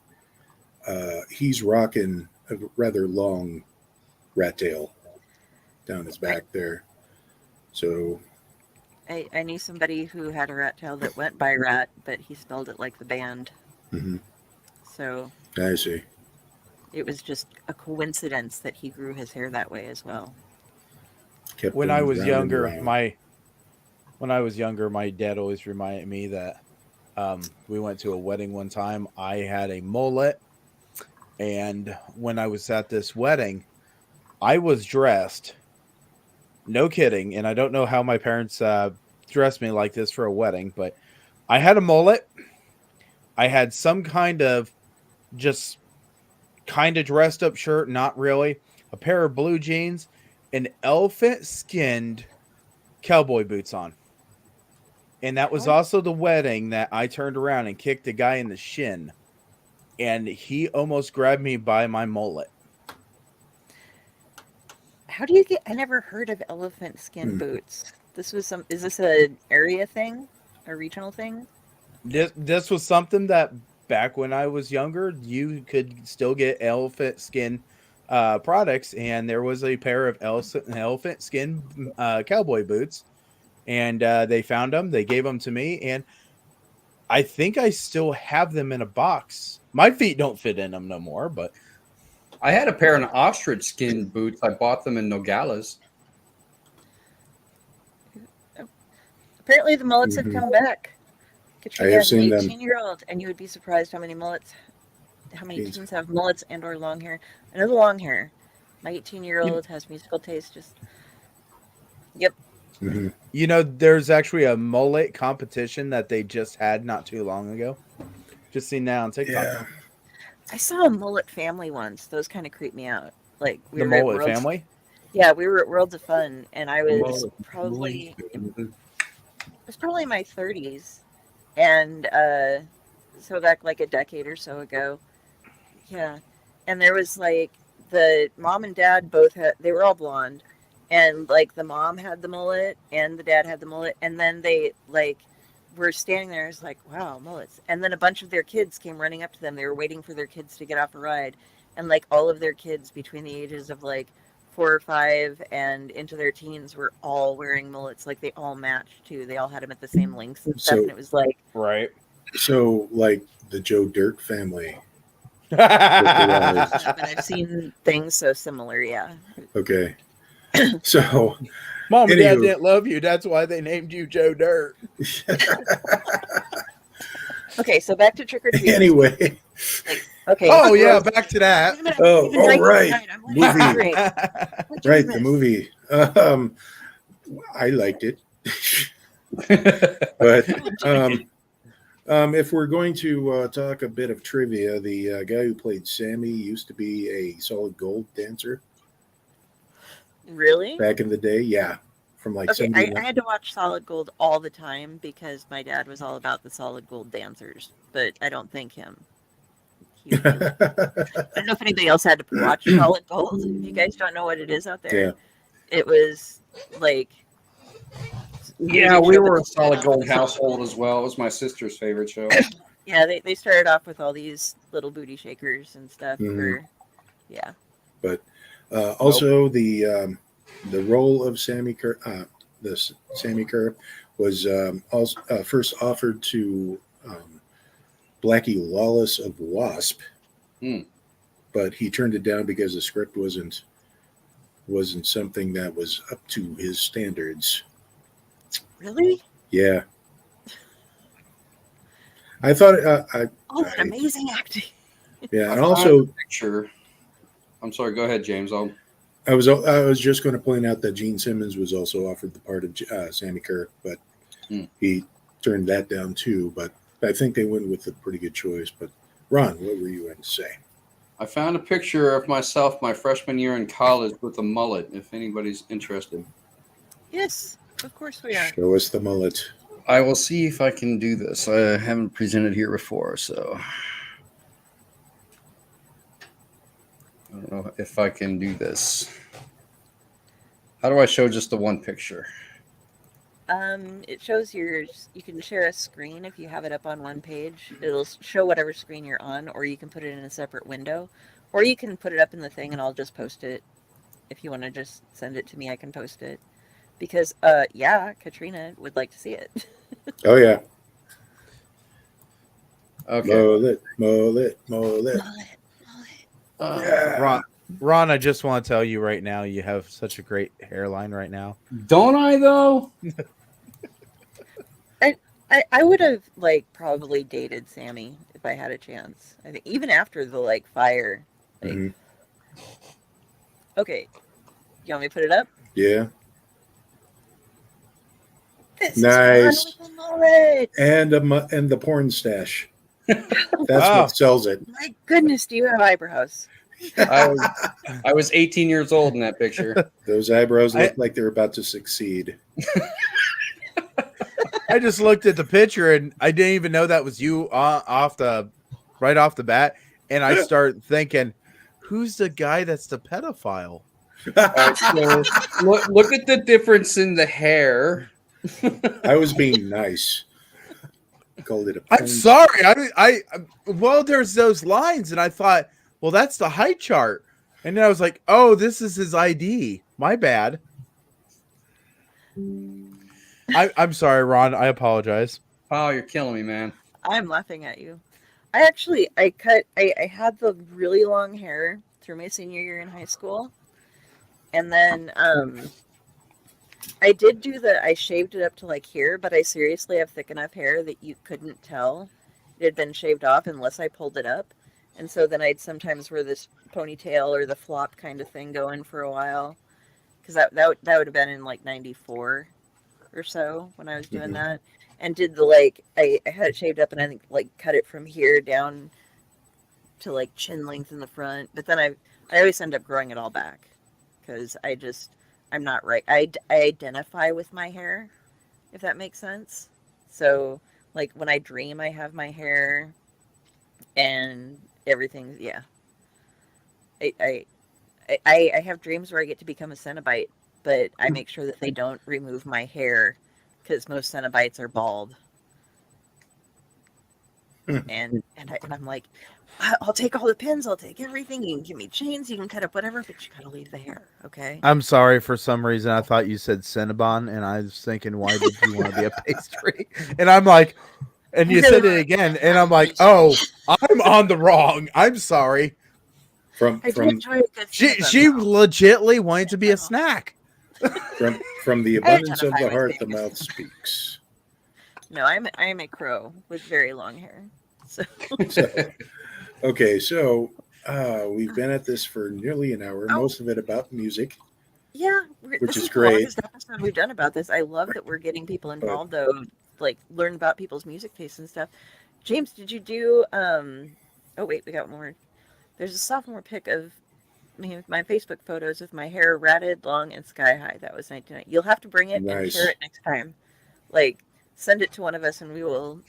he's rocking a rather long rat tail down his back there. So I knew somebody who had a rat tail that went by rat, but he spelled it like the band. mhm, So I see. it was just a coincidence that he grew his hair that way as well. Kept When him I was round and younger, round. my dad always reminded me that we went to a wedding one time. I had a mullet, and when I was at this wedding, I was dressed. No kidding, and I don't know how my parents dressed me like this for a wedding, but I had a mullet. I had some kind of dressed up shirt, not really, a pair of blue jeans, and elephant skinned cowboy boots on. And that was also the wedding that I turned around and kicked a guy in the shin, and he almost grabbed me by my mullet. How do you get? I never heard of elephant skin boots. Is this an area thing, a regional thing? This was something that back when I was younger, you could still get elephant skin products, and there was a pair of elephant skin cowboy boots, and they found them. They gave them to me, and I think I still have them in a box. My feet don't fit in them no more, but I had a pair of ostrich skin boots. I bought them in Nogales. Apparently, the mullets Mhm. have come back. Get your I have dad seen an them. 18-year-old, and you would be surprised how many Jeez. teens have mullets and or long hair. I know the long hair. My 18-year-old has musical taste. Mhm. you know, there's actually a mullet competition that they just had not too long ago. Just seen that on TikTok. Yeah. I saw a mullet family once. Those kind of creep me out. Like The at mullet Worlds- family. Yeah, we were at Worlds of Fun, and I was probably in my 30s, and so back like a decade or so ago. Yeah, and there was like the mom and dad they were all blonde, and like the mom had the mullet and the dad had the mullet, and then they like were standing there. It's like, wow, mullets. And then a bunch of their kids came running up to them. They were waiting for their kids to get off a ride, and like all of their kids between the ages of like 4 or 5 and into their teens were all wearing mullets. Like they all matched too. They all had them at the same lengths and stuff. So- And it was like, Right. So, like the Joe Dirt family. Right. but I've seen things so similar. Yeah. Okay. So, Mom and Dad Anywho. didn't love you. That's why they named you Joe Dirt. Okay, so back to trick or treat. anyway. Okay. Oh yeah, back to that. Wait a minute, Oh, I'm even all drinking right. tonight. I'm like, Movie. great. What you Right, the miss? movie. I liked it. But if we're going to talk a bit of trivia, the guy who played Sammy used to be a solid gold dancer Really? back in the day. Yeah, from like Okay, 79. I had to watch Solid Gold all the time because my dad was all about the Solid Gold dancers, but I don't think him. I don't know if anybody else had to watch Solid Gold. If you guys don't know what it is out there, Yeah. it was like. Yeah, we were a Solid Gold household as well. It was my sister's favorite show. Yeah, they started off with all these little booty shakers and stuff. Mhm. Yeah. Also, the role of Sammy Kerr, Sammy Kerr was also first offered to Blackie Lawless of Wasp, but he turned it down because the script wasn't something that was up to his standards. Really? Yeah, I thought Oh, that amazing acting. yeah, and also Picture. I'm sorry. Go ahead, James. I was just going to point out that Gene Simmons was also offered the part of Sammy Kerr, but he turned that down too. But I think they went with a pretty good choice. But Ron, what were you going to say? I found a picture of myself my freshman year in college with a mullet. If anybody's interested, Yes, of course we are. Show us the mullet. I will see if I can do this. I haven't presented here before, so I don't know if I can do this. How do I show just the one picture? It shows yours. You can share a screen if you have it up on one page. It'll show whatever screen you're on, or you can put it in a separate window, or you can put it up in the thing and I'll just post it. If you want to just send it to me, I can post it. Because, yeah, Katrina would like to see it. Oh yeah, Okay. mullet. Ron, I just want to tell you right now, you have such a great hairline right now. Don't I though? I would have probably dated Sammy if I had a chance. I think even after the fire. Mhm. Okay, you want me to put it up? Yeah, This Nice. is Ron with a mullet. and the porn stash. That's Wow. what sells it. My goodness, do you have eyebrows? I was 18 years old in that picture. Those eyebrows look like they're about to succeed. I just looked at the picture and I didn't even know that was you right off the bat. And I start thinking, who's the guy that's the pedophile? All right, so look at the difference in the hair. I was being nice. Called it a I'm porn. sorry. Well, there's those lines, and I thought, well, that's the height chart. And then I was like, oh, this is his ID. My bad. I'm sorry, Ron. I apologize. Wow, you're killing me, man. I'm laughing at you. I had the really long hair through my senior year in high school. And then I did I shaved it up to here, but I seriously have thick enough hair that you couldn't tell it had been shaved off unless I pulled it up. And so then I'd sometimes wear this ponytail or the flop kind of thing going for a while. Because that would have been in 94 or so when I was doing that. And did I had it shaved up and I think cut it from here down to chin length in the front. But then I always end up growing it all back because I'm not right. I identify with my hair, if that makes sense. So when I dream, I have my hair and everything. Yeah. I have dreams where I get to become a Cenobite, but I make sure that they don't remove my hair because most Cenobites are bald. I'm like, I'll take all the pins, I'll take everything. You can give me chains, you can cut up whatever, but you gotta leave the hair, okay? I'm sorry, for some reason I thought you said Cinnabon, and I was thinking, why would you want to be a pastry? And I'm like, and you said it again, and I'm like, oh, I'm on the wrong. I'm sorry. I do enjoy a good She Cinnabon, though. legitimately wanted to be a snack. From the I abundance of identify the with heart, the being a mouth speaks. No, I am a crow with very long hair. So Okay, so we've been at this for nearly an hour, Oh. most of it about music. yeah, Which this is is the great. longest episode we've done about this. I love that we're getting people involved, though, like learn about people's music tastes and stuff. James, did you do? Oh wait, we got more. There's a sophomore pic of me with my Facebook photos with my hair ratted, long, and sky high. That was 1990. You'll have to bring it and Nice. share it next time. Like, send it to one of us, and we will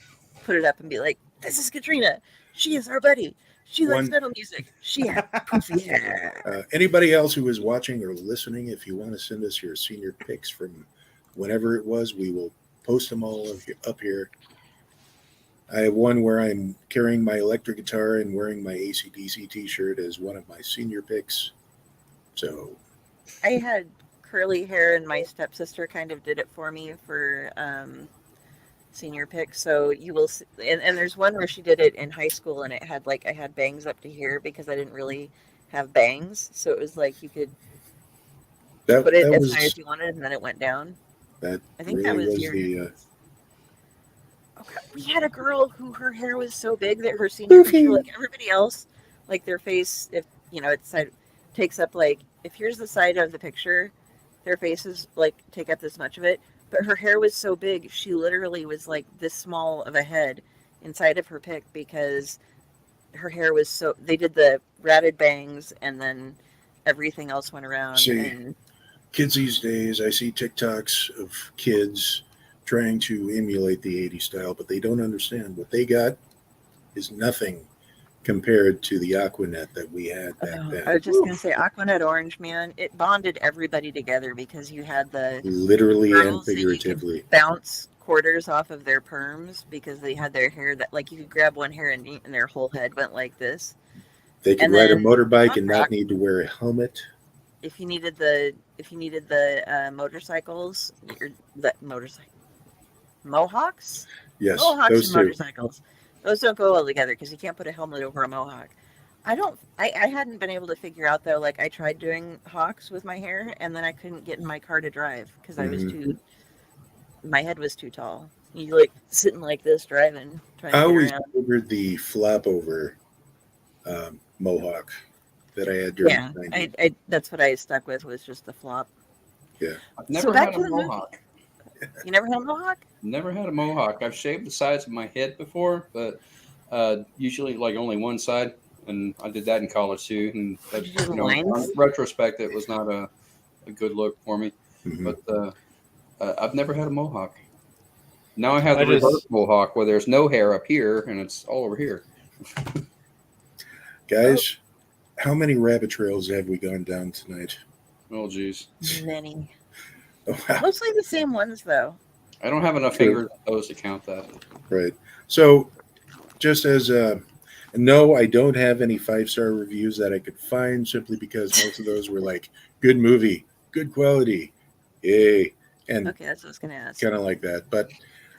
put it up and be like, "This is Katrina. She is our buddy. She likes One- metal music. She has poofy hair." Anybody else who is watching or listening, if you want to send us your senior pics from whenever it was, we will post them all up here. I have one where I'm carrying my electric guitar and wearing my AC/DC t-shirt as one of my senior pics. So I had curly hair, and my stepsister kind of did it for me for senior pic. So you will see, and there's one where she did it in high school, and it had like I had bangs up to here because I didn't really have bangs, so it was like you could that, put it that as was high as you wanted, and then it went down. that I think really that was was your. the We had a girl who her hair was so big that her senior picture, like everybody else, like their face, if you know, its side takes up like if here's the side of the picture, their faces like take up this much of it. But her hair was so big, she literally was like this small of a head inside of her pic because her hair was so. They did the ratted bangs, and then everything else went around. See. And kids these days. I see TikToks of kids trying to emulate the 80s style, but they don't understand what they got is nothing compared to the Aquanet that we had back I then. was just gonna say Aquanet Orange, man. It bonded everybody together because you had the Literally and girls that you could figuratively. bounce quarters off of their perms because they had their hair that like you could grab one hair and their whole head went like this. They could And ride a then motorbike punk and rock. not need to wear a helmet. If you needed the motorcycles, the motorcycle mohawks, Yes, mohawks those and two. motorcycles. Those don't go well together because you can't put a helmet over a mohawk. I hadn't been able to figure out though. Like I tried doing hawks with my hair, and then I couldn't get in my car to drive because I was my head was too tall. You like sitting like this driving, trying to I get always around. favored the flap over mohawk that I had during Yeah, the 90s. I that's what I stuck with was just the flop. I've never So back had to a the movie. mohawk. You never had a mohawk? Never had a mohawk. I've shaved the sides of my head before, but usually like only one side, and I did that in college too. And that, Did you do the on lines? retrospect, it was not a good look for me. Mhm. But I've never had a mohawk. Now I have I the just- reverse mohawk where there's no hair up here and it's all over here. Guys, how many rabbit trails have we gone down tonight? Oh, geez. Many. Oh, wow. Mostly the same ones though. I don't have enough True. fingers and toes to count that. Right. So, just as no, I don't have any 5-star reviews that I could find simply because most of those were like good movie, good quality, yay, and Okay, that's what I was gonna ask. kind of like that. But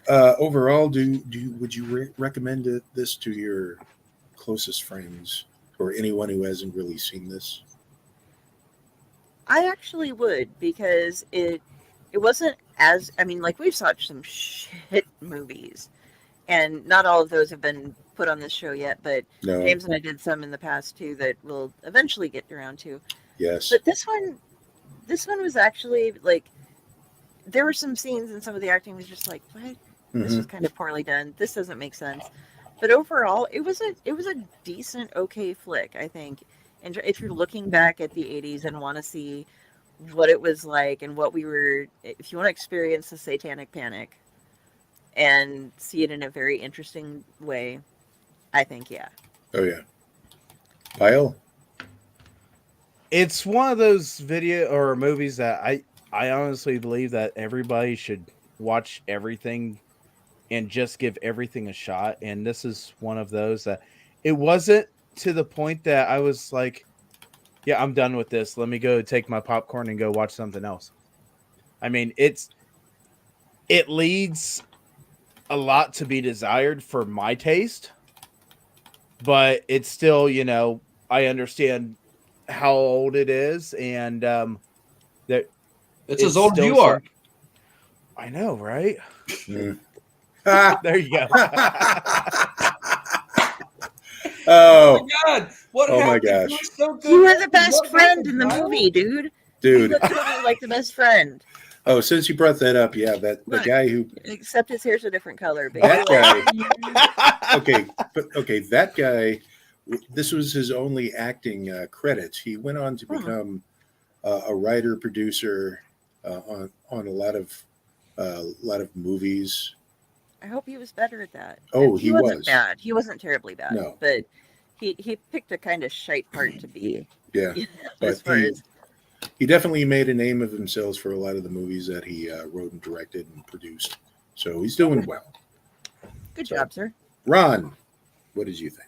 overall, would you recommend this to your closest friends or anyone who hasn't really seen this? I actually would because it wasn't as I mean like we've watched some shit movies, and not all of those have been put on this show yet. But No. James and I did some in the past too that we'll eventually get around to. Yes. But this one was actually like there were some scenes and some of the acting was just like what this Mhm. was kind of poorly done. This doesn't make sense. But overall, it was a decent, okay flick, I think. And if you're looking back at the '80s and want to see what it was like and what we were, if you want to experience the Satanic Panic and see it in a very interesting way, I think yeah. Oh yeah. Pyle? It's one of those video or movies that I honestly believe that everybody should watch everything and just give everything a shot. And this is one of those that it wasn't to the point that I was like, yeah, I'm done with this. Let me go take my popcorn and go watch something else. I mean, it leads a lot to be desired for my taste, but it's still, I understand how old it is, and that It's as old as you are. I know, right? Mm. There you go. Oh, God! What Oh my happened? gosh. You were so good. You were the best What friend happened, in the Kyle? movie, dude. You dude. look totally like the best friend. Oh, since you brought that up, yeah, the Right. guy who Except his hair's a different color. But that anyway. guy. Okay, that guy. This was his only acting credits. He went on to become a writer, producer on a lot of movies. I hope he was better at that. Oh, And he wasn't was. bad. He wasn't terribly bad. No. But he picked a kind of shite part to be. Yeah, As but far as he definitely made a name of himself for a lot of the movies that he wrote and directed and produced. So he's doing well. good job, sir. Ron, what did you think?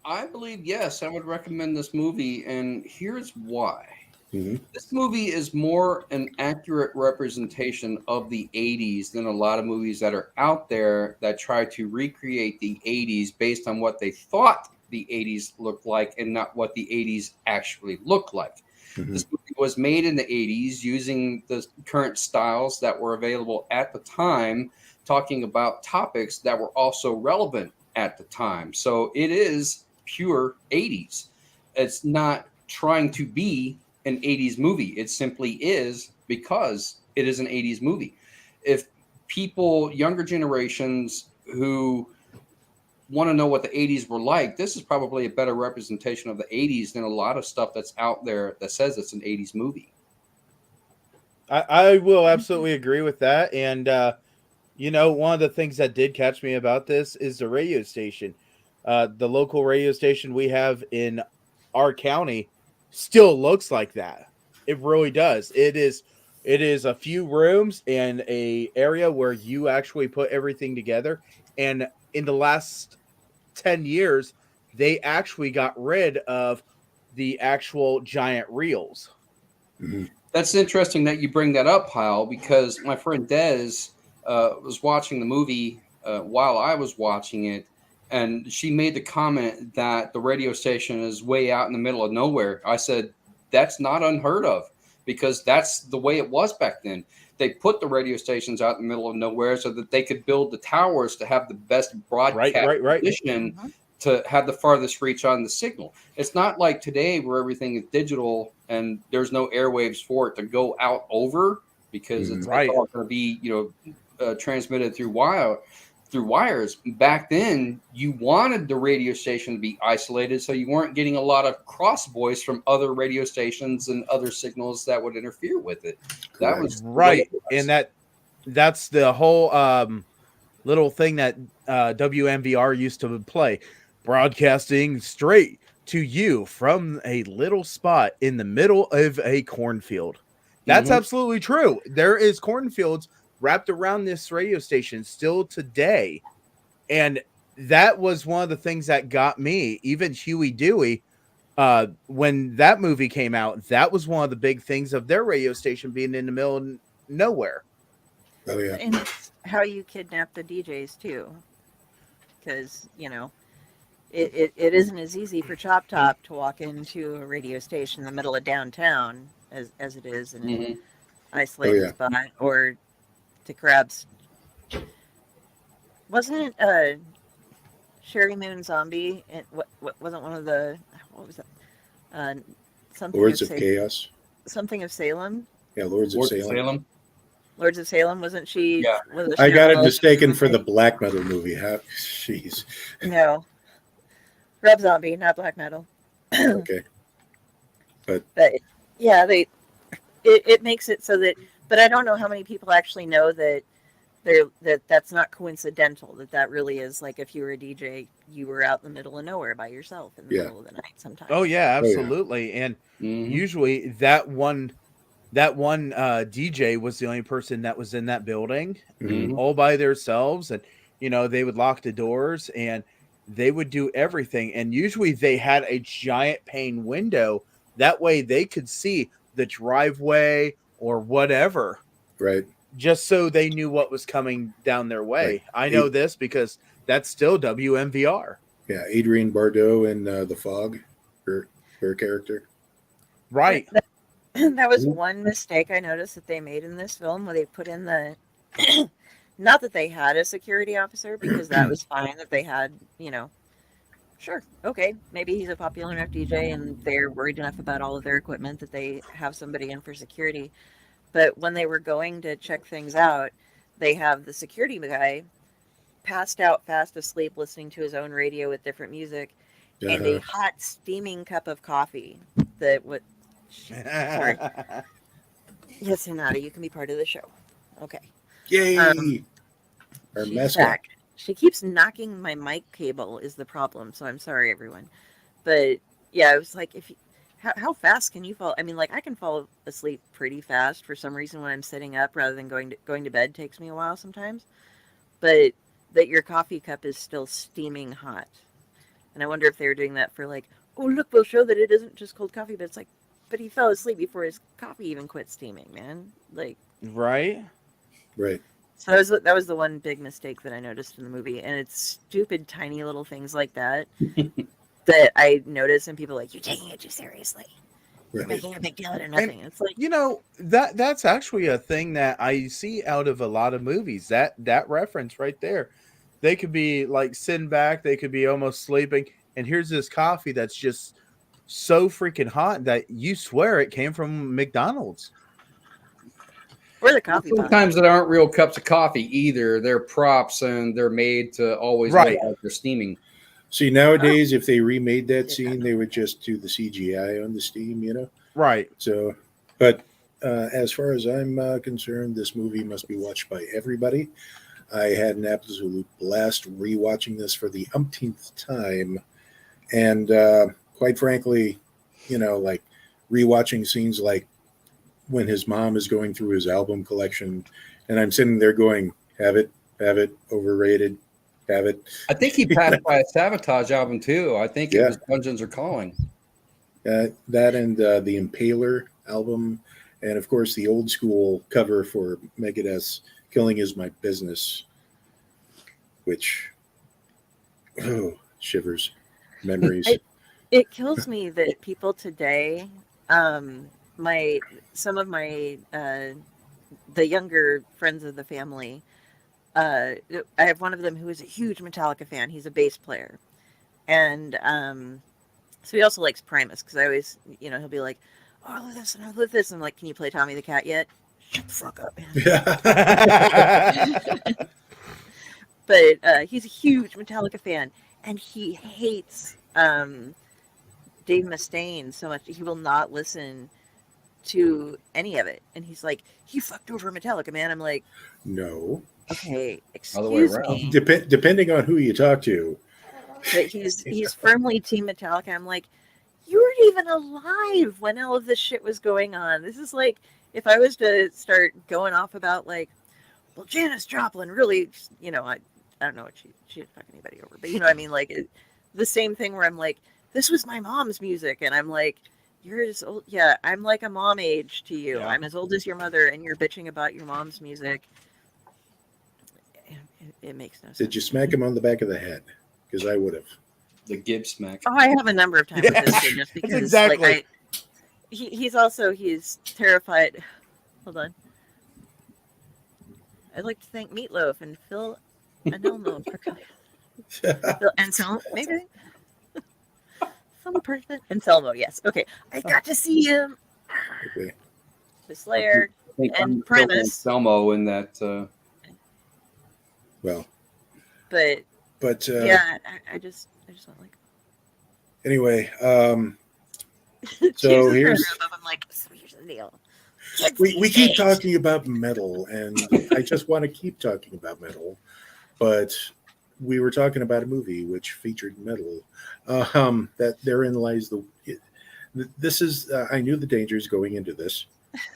I believe yes. I would recommend this movie, and here's why. Mhm. This movie is more an accurate representation of the 80s than a lot of movies that are out there that try to recreate the 80s based on what they thought the 80s looked like and not what the 80s actually looked like. Mhm. This movie was made in the 80s using the current styles that were available at the time, talking about topics that were also relevant at the time. So it is pure 80s. It's not trying to be an 80s movie. It simply is because it is an 80s movie. If people, younger generations who want to know what the 80s were like, this is probably a better representation of the 80s than a lot of stuff that's out there that says it's an 80s movie. I will absolutely agree with that. And, one of the things that did catch me about this is the radio station. The local radio station we have in our county still looks like that. It really does. It is a few rooms and a area where you actually put everything together. And in the last 10 years, they actually got rid of the actual giant reels. Mhm. That's interesting that you bring that up, Pyle, because my friend Des was watching the movie while I was watching it, and she made the comment that the radio station is way out in the middle of nowhere. I said, that's not unheard of, because that's the way it was back then. They put the radio stations out in the middle of nowhere so that they could build the towers to have the best broadcast Right. position to have the farthest reach on the signal. It's not like today where everything is digital and there's no airwaves for it to go out over, because it's Right. all going to be transmitted through wires. Back then, you wanted the radio station to be isolated, so you weren't getting a lot of cross voice from other radio stations and other signals that would interfere with it. That was the way Right. it was. And that's the whole little thing that WMVR used to play, broadcasting straight to you from a little spot in the middle of a cornfield. That's absolutely true. There is cornfields wrapped around this radio station still today. And that was one of the things that got me, even Huey Dewey, when that movie came out, that was one of the big things of their radio station being in the middle of nowhere. Oh yeah. And it's how you kidnap the DJs too, because it isn't as easy for Chop Top to walk into a radio station in the middle of downtown as it is in an isolated spot, or to grab. Wasn't it Sherry Moon Zombie? And what wasn't one of the, what was that? Something Lords of of Chaos. Something of Salem. Yeah, Lords of Salem. Lords of Salem, wasn't she? Yeah. Was it I got it Cheryl? mistaken for the black metal movie. Jeez. No. Rob Zombie, not black metal. Okay. But yeah, it makes it so that, but I don't know how many people actually know that that's not coincidental, that really is, like, if you were a DJ, you were out in the middle of nowhere by yourself in the middle of the night sometimes. Oh yeah, absolutely. And usually that one that one DJ was the only person that was in that building Mhm. all by themselves. And, they would lock the doors and they would do everything. And usually they had a giant pane window. That way they could see the driveway or whatever, Right. just so they knew what was coming down their way. Right. I know this because that's still WMVR. Yeah, Adrienne Barbeau in The Fog, her character. Right. That was one mistake I noticed that they made in this film, where they put in the not that they had a security officer, because that was fine that they had, sure, okay, maybe he's a popular enough DJ and they're worried enough about all of their equipment that they have somebody in for security. But when they were going to check things out, they have the security guy passed out fast asleep listening to his own radio with different music and a hot steaming cup of coffee that would sorry. Yes, Renata, you can be part of the show. Okay. Yay! Our She's mascot. back. She keeps knocking my mic cable is the problem, so I'm sorry, everyone. But yeah, it was like, how fast can you fall? I mean, like, I can fall asleep pretty fast for some reason when I'm sitting up rather than going to bed takes me a while sometimes. But that your coffee cup is still steaming hot. And I wonder if they were doing that for like, oh, look, we'll show that it isn't just cold coffee, but it's like, but he fell asleep before his coffee even quit steaming, man. Like, Right. Right. so that was the one big mistake that I noticed in the movie, and it's stupid, tiny little things like that that I notice, and people are like, you're taking it too seriously. You're Right. making a big deal out of nothing. It's like, That's actually a thing that I see out of a lot of movies. That reference right there. They could be like sitting back, they could be almost sleeping, and here's this coffee that's just so freaking hot that you swear it came from McDonald's. or the coffee pot. Sometimes they aren't real cups of coffee either. They're props and they're made to always Right. look like they're steaming. See, nowadays, if they remade that scene, they would just do the CGI on the steam, Right. So, but as far as I'm concerned, this movie must be watched by everybody. I had an absolute blast rewatching this for the umpteenth time. And quite frankly, like rewatching scenes like when his mom is going through his album collection, and I'm sitting there going, have it, overrated, have it. I think he passed by a Sabotage album too. I think it Yeah. was Dungeons Are Calling. That and the Impaler album, and of course the old school cover for Megadeth's "Killing Is My Business," which shivers, memories. It kills me that people today, some of my the younger friends of the family, I have one of them who is a huge Metallica fan. He's a bass player, and so he also likes Primus, because I always, he'll be like, oh, I love this and I love this. I'm like, can you play Tommy the Cat yet? Shut the fuck up, man. But he's a huge Metallica fan, and he hates Dave Mustaine so much. He will not listen to any of it, and he's like, he fucked over Metallica, man. I'm like, No, okay, Other way excuse around. me. depending on who you talk to. But he's firmly Team Metallica. I'm like, you weren't even alive when all of this shit was going on. This is like, if I was to start going off about like, well, Janis Joplin really, I don't know what she didn't fuck anybody over, but I mean, like the same thing where I'm like, this was my mom's music, and I'm like, you're as old, yeah, I'm like a mom age to you. Yeah. I'm as old as your mother, and you're bitching about your mom's music. It makes no sense. Did you smack him on the back of the head? Because I would have. The Gibb smack. Oh, I have a number of times with this kid, just because exactly. like he's terrified. Hold on. I'd like to thank Meatloaf and Phil Anelmo for coming. Phil Anselmo, maybe. Some person. Anselmo, yes. Okay. I got to see him. Okay. The Slayer. I think And I'm Primus. Selmo in that. Well, But yeah. I just don't like Anyway, it. So Jesus here's- Christ, I'm like, so here's the deal. we keep talking about metal, and I just want to keep talking about metal, but we were talking about a movie which featured metal. That therein lies this is I knew the dangers going into this.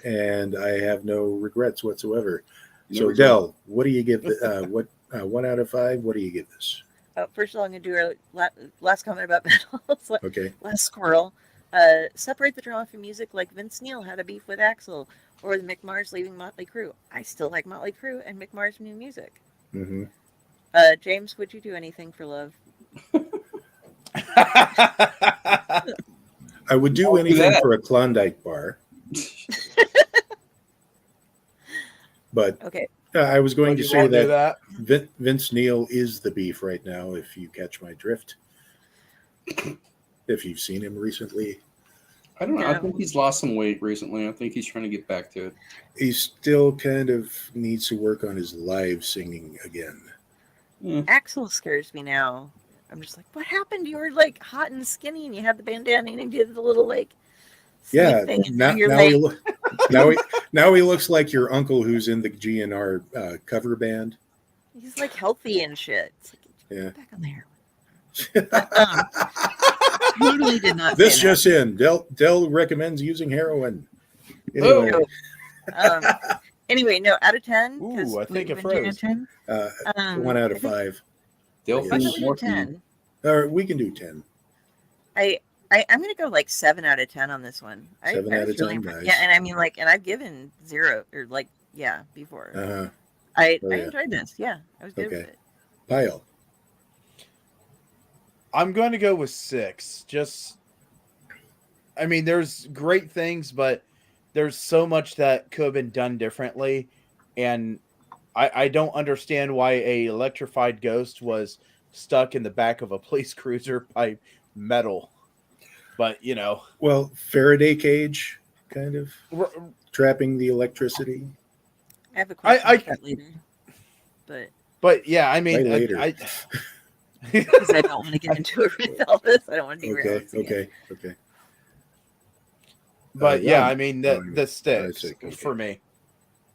and I have no regrets whatsoever. No So, regrets. Del, what do you give? What 1 out of 5? What do you give this? First of all, I'm going to do our last comment about metals. Okay. Last squirrel. Separate the drama from music like Vince Neil had a beef with Axl, or the Mick Mars leaving Motley Crue. I still like Motley Crue and Mick Mars' new music. Mm-hmm. James, would you do anything for love? I would do I'll do anything that. for a Klondike bar, but Okay. I was going But to you say won't do that Vince Neil is the beef right now, if you catch my drift. If you've seen him recently, I don't know. I No. think he's lost some weight recently. I think he's trying to get back to it. he still kind of needs to work on his live singing again. Axl scares me now. I'm just like, what happened? You were like hot and skinny, and you had the bandana, and you did the little like sleeve Yeah, thing, and now, you're now, like, now he looks like your uncle who's in the GNR cover band. he's like healthy and shit. It's like, Yeah. get back on the heroin. Totally did not. This say just in: Del recommends using heroin. Oh. Anyway, Anyway, no, out of 10. 'cause Ooh, I think we've it been doing froze. 10. 1 out I of think- 5. Delphine I'm Yes. is gonna do morphine. 10. Or we can do 10. I'm gonna go like 7 out of 10 on this one. 7 I out was of 10, really, nice. yeah, and I mean like, and I've given 0 or like, yeah, before. Uh-huh. I Oh, yeah. enjoyed this. Yeah, I was good Okay. with it. Pyle. I'm going to go with 6. Just, I mean, there's great things, but there's so much that could have been done differently, and I don't understand why a electrified ghost was stuck in the back of a police cruiser by metal. But you know, Well, Faraday cage, kind of r- trapping the electricity. I have a question I- about that later, but yeah, I mean, By later. because I don't want to get into it with all this. I don't want to derail Okay, us again. okay. but yeah, Ron. I mean, Oh, the sticks I see. Okay. for me.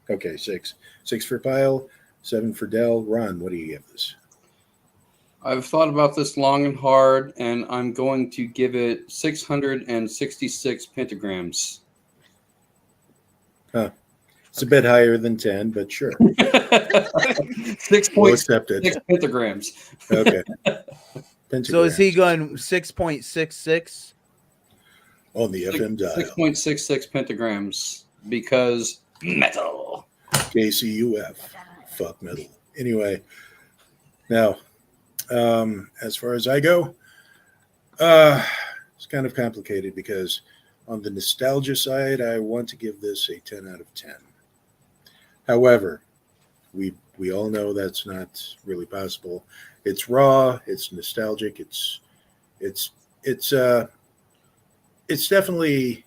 Okay, 6. 6 for Pyle, 7 for Del. Ron, what do you give this? I've thought about this long and hard, and I'm going to give it 666 pentagrams. It's a bit higher than 10, but sure. 6.6 We'll accept it. pentagrams. Okay. So is he Pentagrams going 6.66? on the FM dial? 6.66 pentagrams because metal. KCUF. Fuck metal. Anyway, now, as far as I go, it's kind of complicated because on the nostalgia side, I want to give this a 10 out of 10. However, we all know that's not really possible. It's raw, it's nostalgic, it's definitely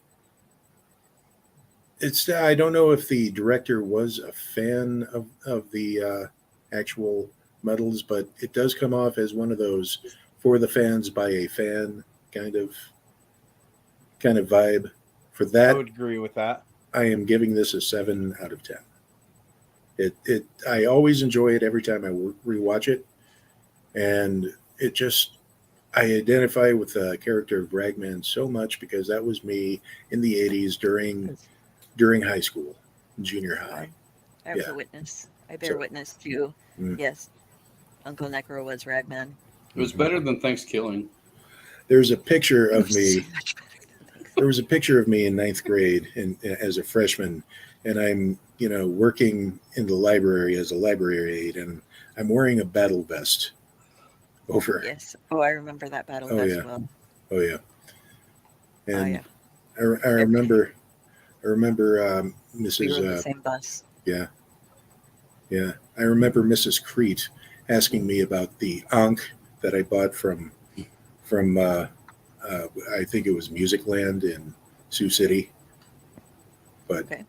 I don't know if the director was a fan of the actual medals, but it does come off as one of those for the fans by a fan kind of vibe. For I that, would agree with that. I am giving this a 7 out of 10. I always enjoy it every time I rewatch it, and I identify with the character of Ragman so much because that was me in the 80s during high school, junior high. I was Yeah. a witness. I bear So- witness to, Mm. yes, Uncle Necro was Ragman. It was better than Thanksgiving. There's a picture of So me. much better than Thanksgiving. There was a picture of me in 9th grade as a freshman, and I'm working in the library as a library aide, and I'm wearing a battle vest over. Yes. Oh, I remember that battle Oh, as yeah. well. Oh yeah. And yeah. I remember We were Mrs. in the same bus. Yeah. I remember Mrs. Crete asking me about the Ankh that I bought from I think it was Musicland in Sioux City. But Okay.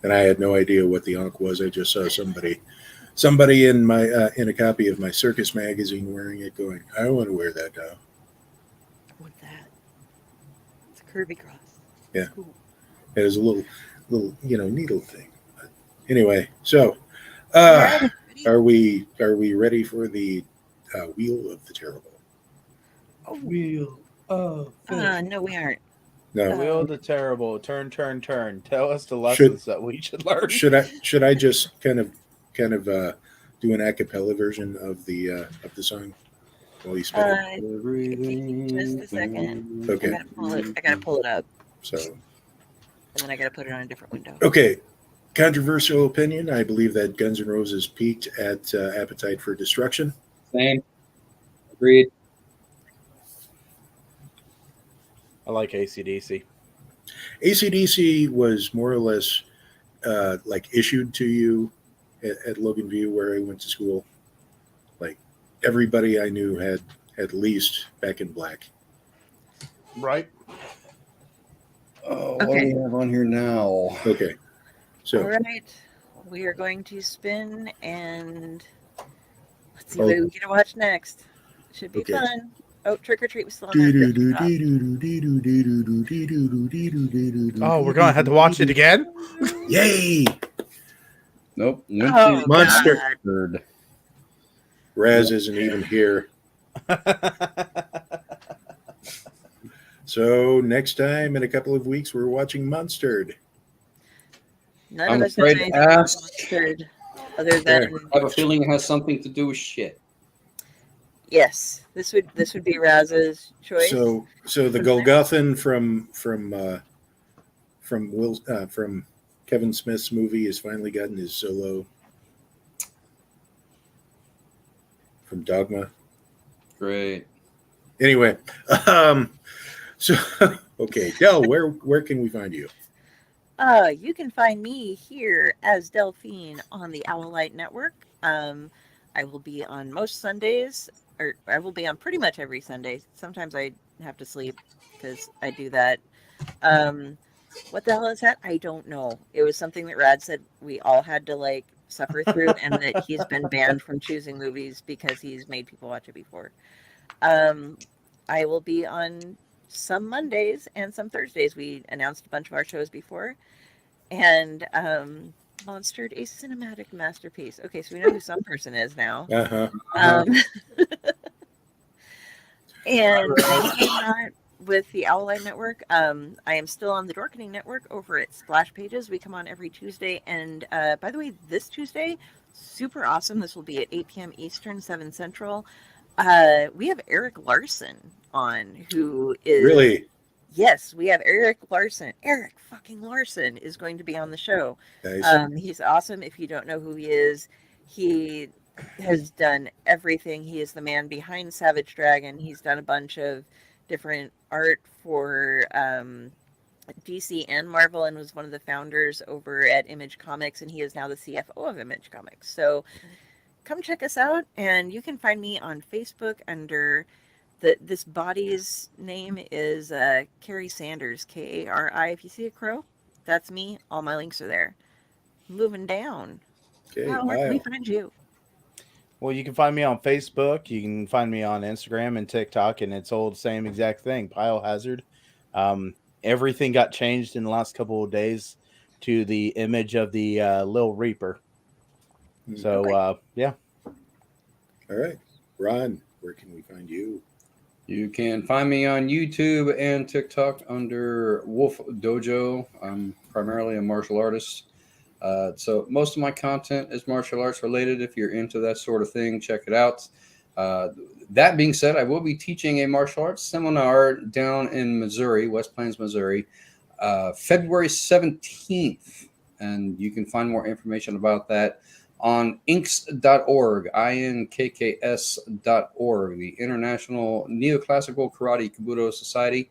and I had no idea what the Ankh was. I just saw somebody in my in a copy of my circus magazine wearing it, going, I want to wear that now. What's that? It's a Kirby cross. Yeah. Cool. It was a little needle thing. But anyway, so Alright, ready? are we ready for the Wheel of the Terrible? Wheel of No, we aren't. No. Will the terrible turn. Tell us the lessons that we should learn. Should I just kind of do an a cappella version of the song while you spin it? Just a second. Okay. I gotta pull it up, So and then I gotta put it on a different window. okay. Controversial opinion. I believe that Guns N' Roses peaked at Appetite for Destruction. Same. Agreed. I like AC/DC. AC/DC was more or less like issued to you at Logan View, where I went to school. Like everybody I knew had at least Back in Black. Right. Oh, what do we have on here now? Okay. So All right, we are going to spin, and let's see what we get to watch next. Should be Okay. fun. Oh, Trick or Treat was still on there. Oh, we're gonna have to watch it again. Yay! Nope. Oh, Monster. God. Third. Raz isn't even here. So next time in a couple of weeks, we're watching Monstered. None I'm of us know afraid to anything about ask. Monstered, other than I have a feeling it has something to do with shit. yes, this would be Raz's choice. So the Golgothan from Kevin Smith's movie has finally gotten his solo from Dogma. Great. Anyway, so okay, Del, where can we find you? You can find me here as Delphine on the Owlite Network. I will be on most Sundays, or I will be on pretty much every Sunday. Sometimes I have to sleep because I do that. What the hell is that? I don't know. It was something that Rad said we all had to like suffer through, and that he's been banned from choosing movies because he's made people watch it before. I will be on some Mondays and some Thursdays. We announced a bunch of our shows before. And Monstered, a cinematic masterpiece. Okay, so we know who some person is now. Uh-huh. And I am not with the Owlite Network. I am still on the Dorkening Network over at Splash Pages. We come on every Tuesday. And by the way, this Tuesday, super awesome. This will be at 8 p.m. Eastern, 7 Central. We have Eric Larson on, who is... Really? Yes, we have Eric Larson. Eric fucking Larson is going to be on the show. Nice. He's awesome. If you don't know who he is, he has done everything. He is the man behind Savage Dragon. He's done a bunch of different art for DC and Marvel, and was one of the founders over at Image Comics, and he is now the CFO of Image Comics. So come check us out, and you can find me on Facebook under this body's name is Carrie Sanders, Kari. If you see a crow, that's me. All my links are there. Moving down. Okay. Wow, where can we find you? Well, you can find me on Facebook. You can find me on Instagram and TikTok, and it's all the same exact thing. Pyle Hazard. Everything got changed in the last couple of days to the image of the Lil Reaper. So, yeah. All right. Ron, where can we find you? You can find me on YouTube and TikTok under Wolf Dojo. I'm primarily a martial artist. So most of my content is martial arts related. If you're into that sort of thing, check it out. That being said, I will be teaching a martial arts seminar down in Missouri, West Plains, Missouri, February 17th. And you can find more information about that on inks.org, INKKS.org, the International Neoclassical Karate Kabuto Society.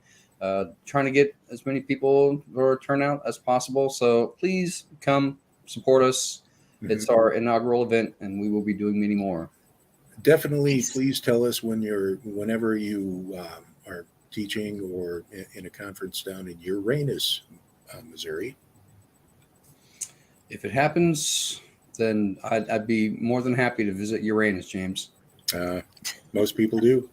Trying to get as many people or turnout as possible. So please come support us. Mm-hmm. It's our inaugural event, and we will be doing many more. Definitely, please tell us whenever you are teaching or in a conference down in Uranus, Missouri. If it happens, then I'd be more than happy to visit Uranus, James. Most people do.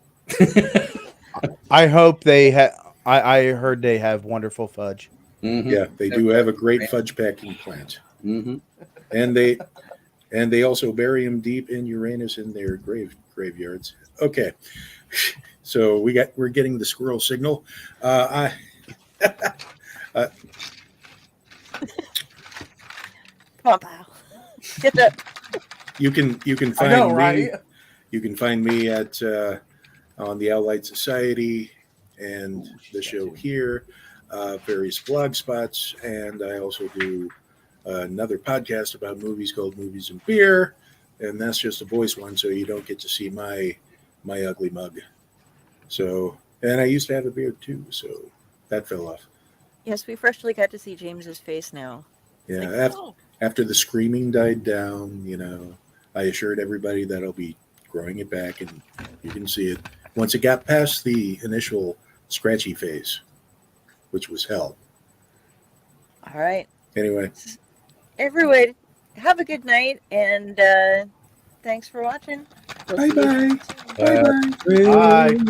I hope they have. I heard they have wonderful fudge. Mm-hmm. Yeah, they do have a great fudge packing plant. Mm-hmm. And they also bury them deep in Uranus in their graveyards. Okay, so we're getting the squirrel signal. Come on, Pyle. Get up. You can I find know, me. right? You can find me at on the Outlight Society and the show here, various blog spots, and I also do another podcast about movies called Movies and Beer, and that's just a voice one, so you don't get to see my ugly mug. So, and I used to have a beard too, so that fell off. Yes, we freshly got to see James's face now. It's Yeah, like, oh. after the screaming died down, I assured everybody that I'll be growing it back, and you can see it once it got past the initial scratchy phase, which was hell. All right. Anyway, Everyone, have a good night, and thanks for watching. We'll see you bye-bye. soon. Bye-bye. Bye.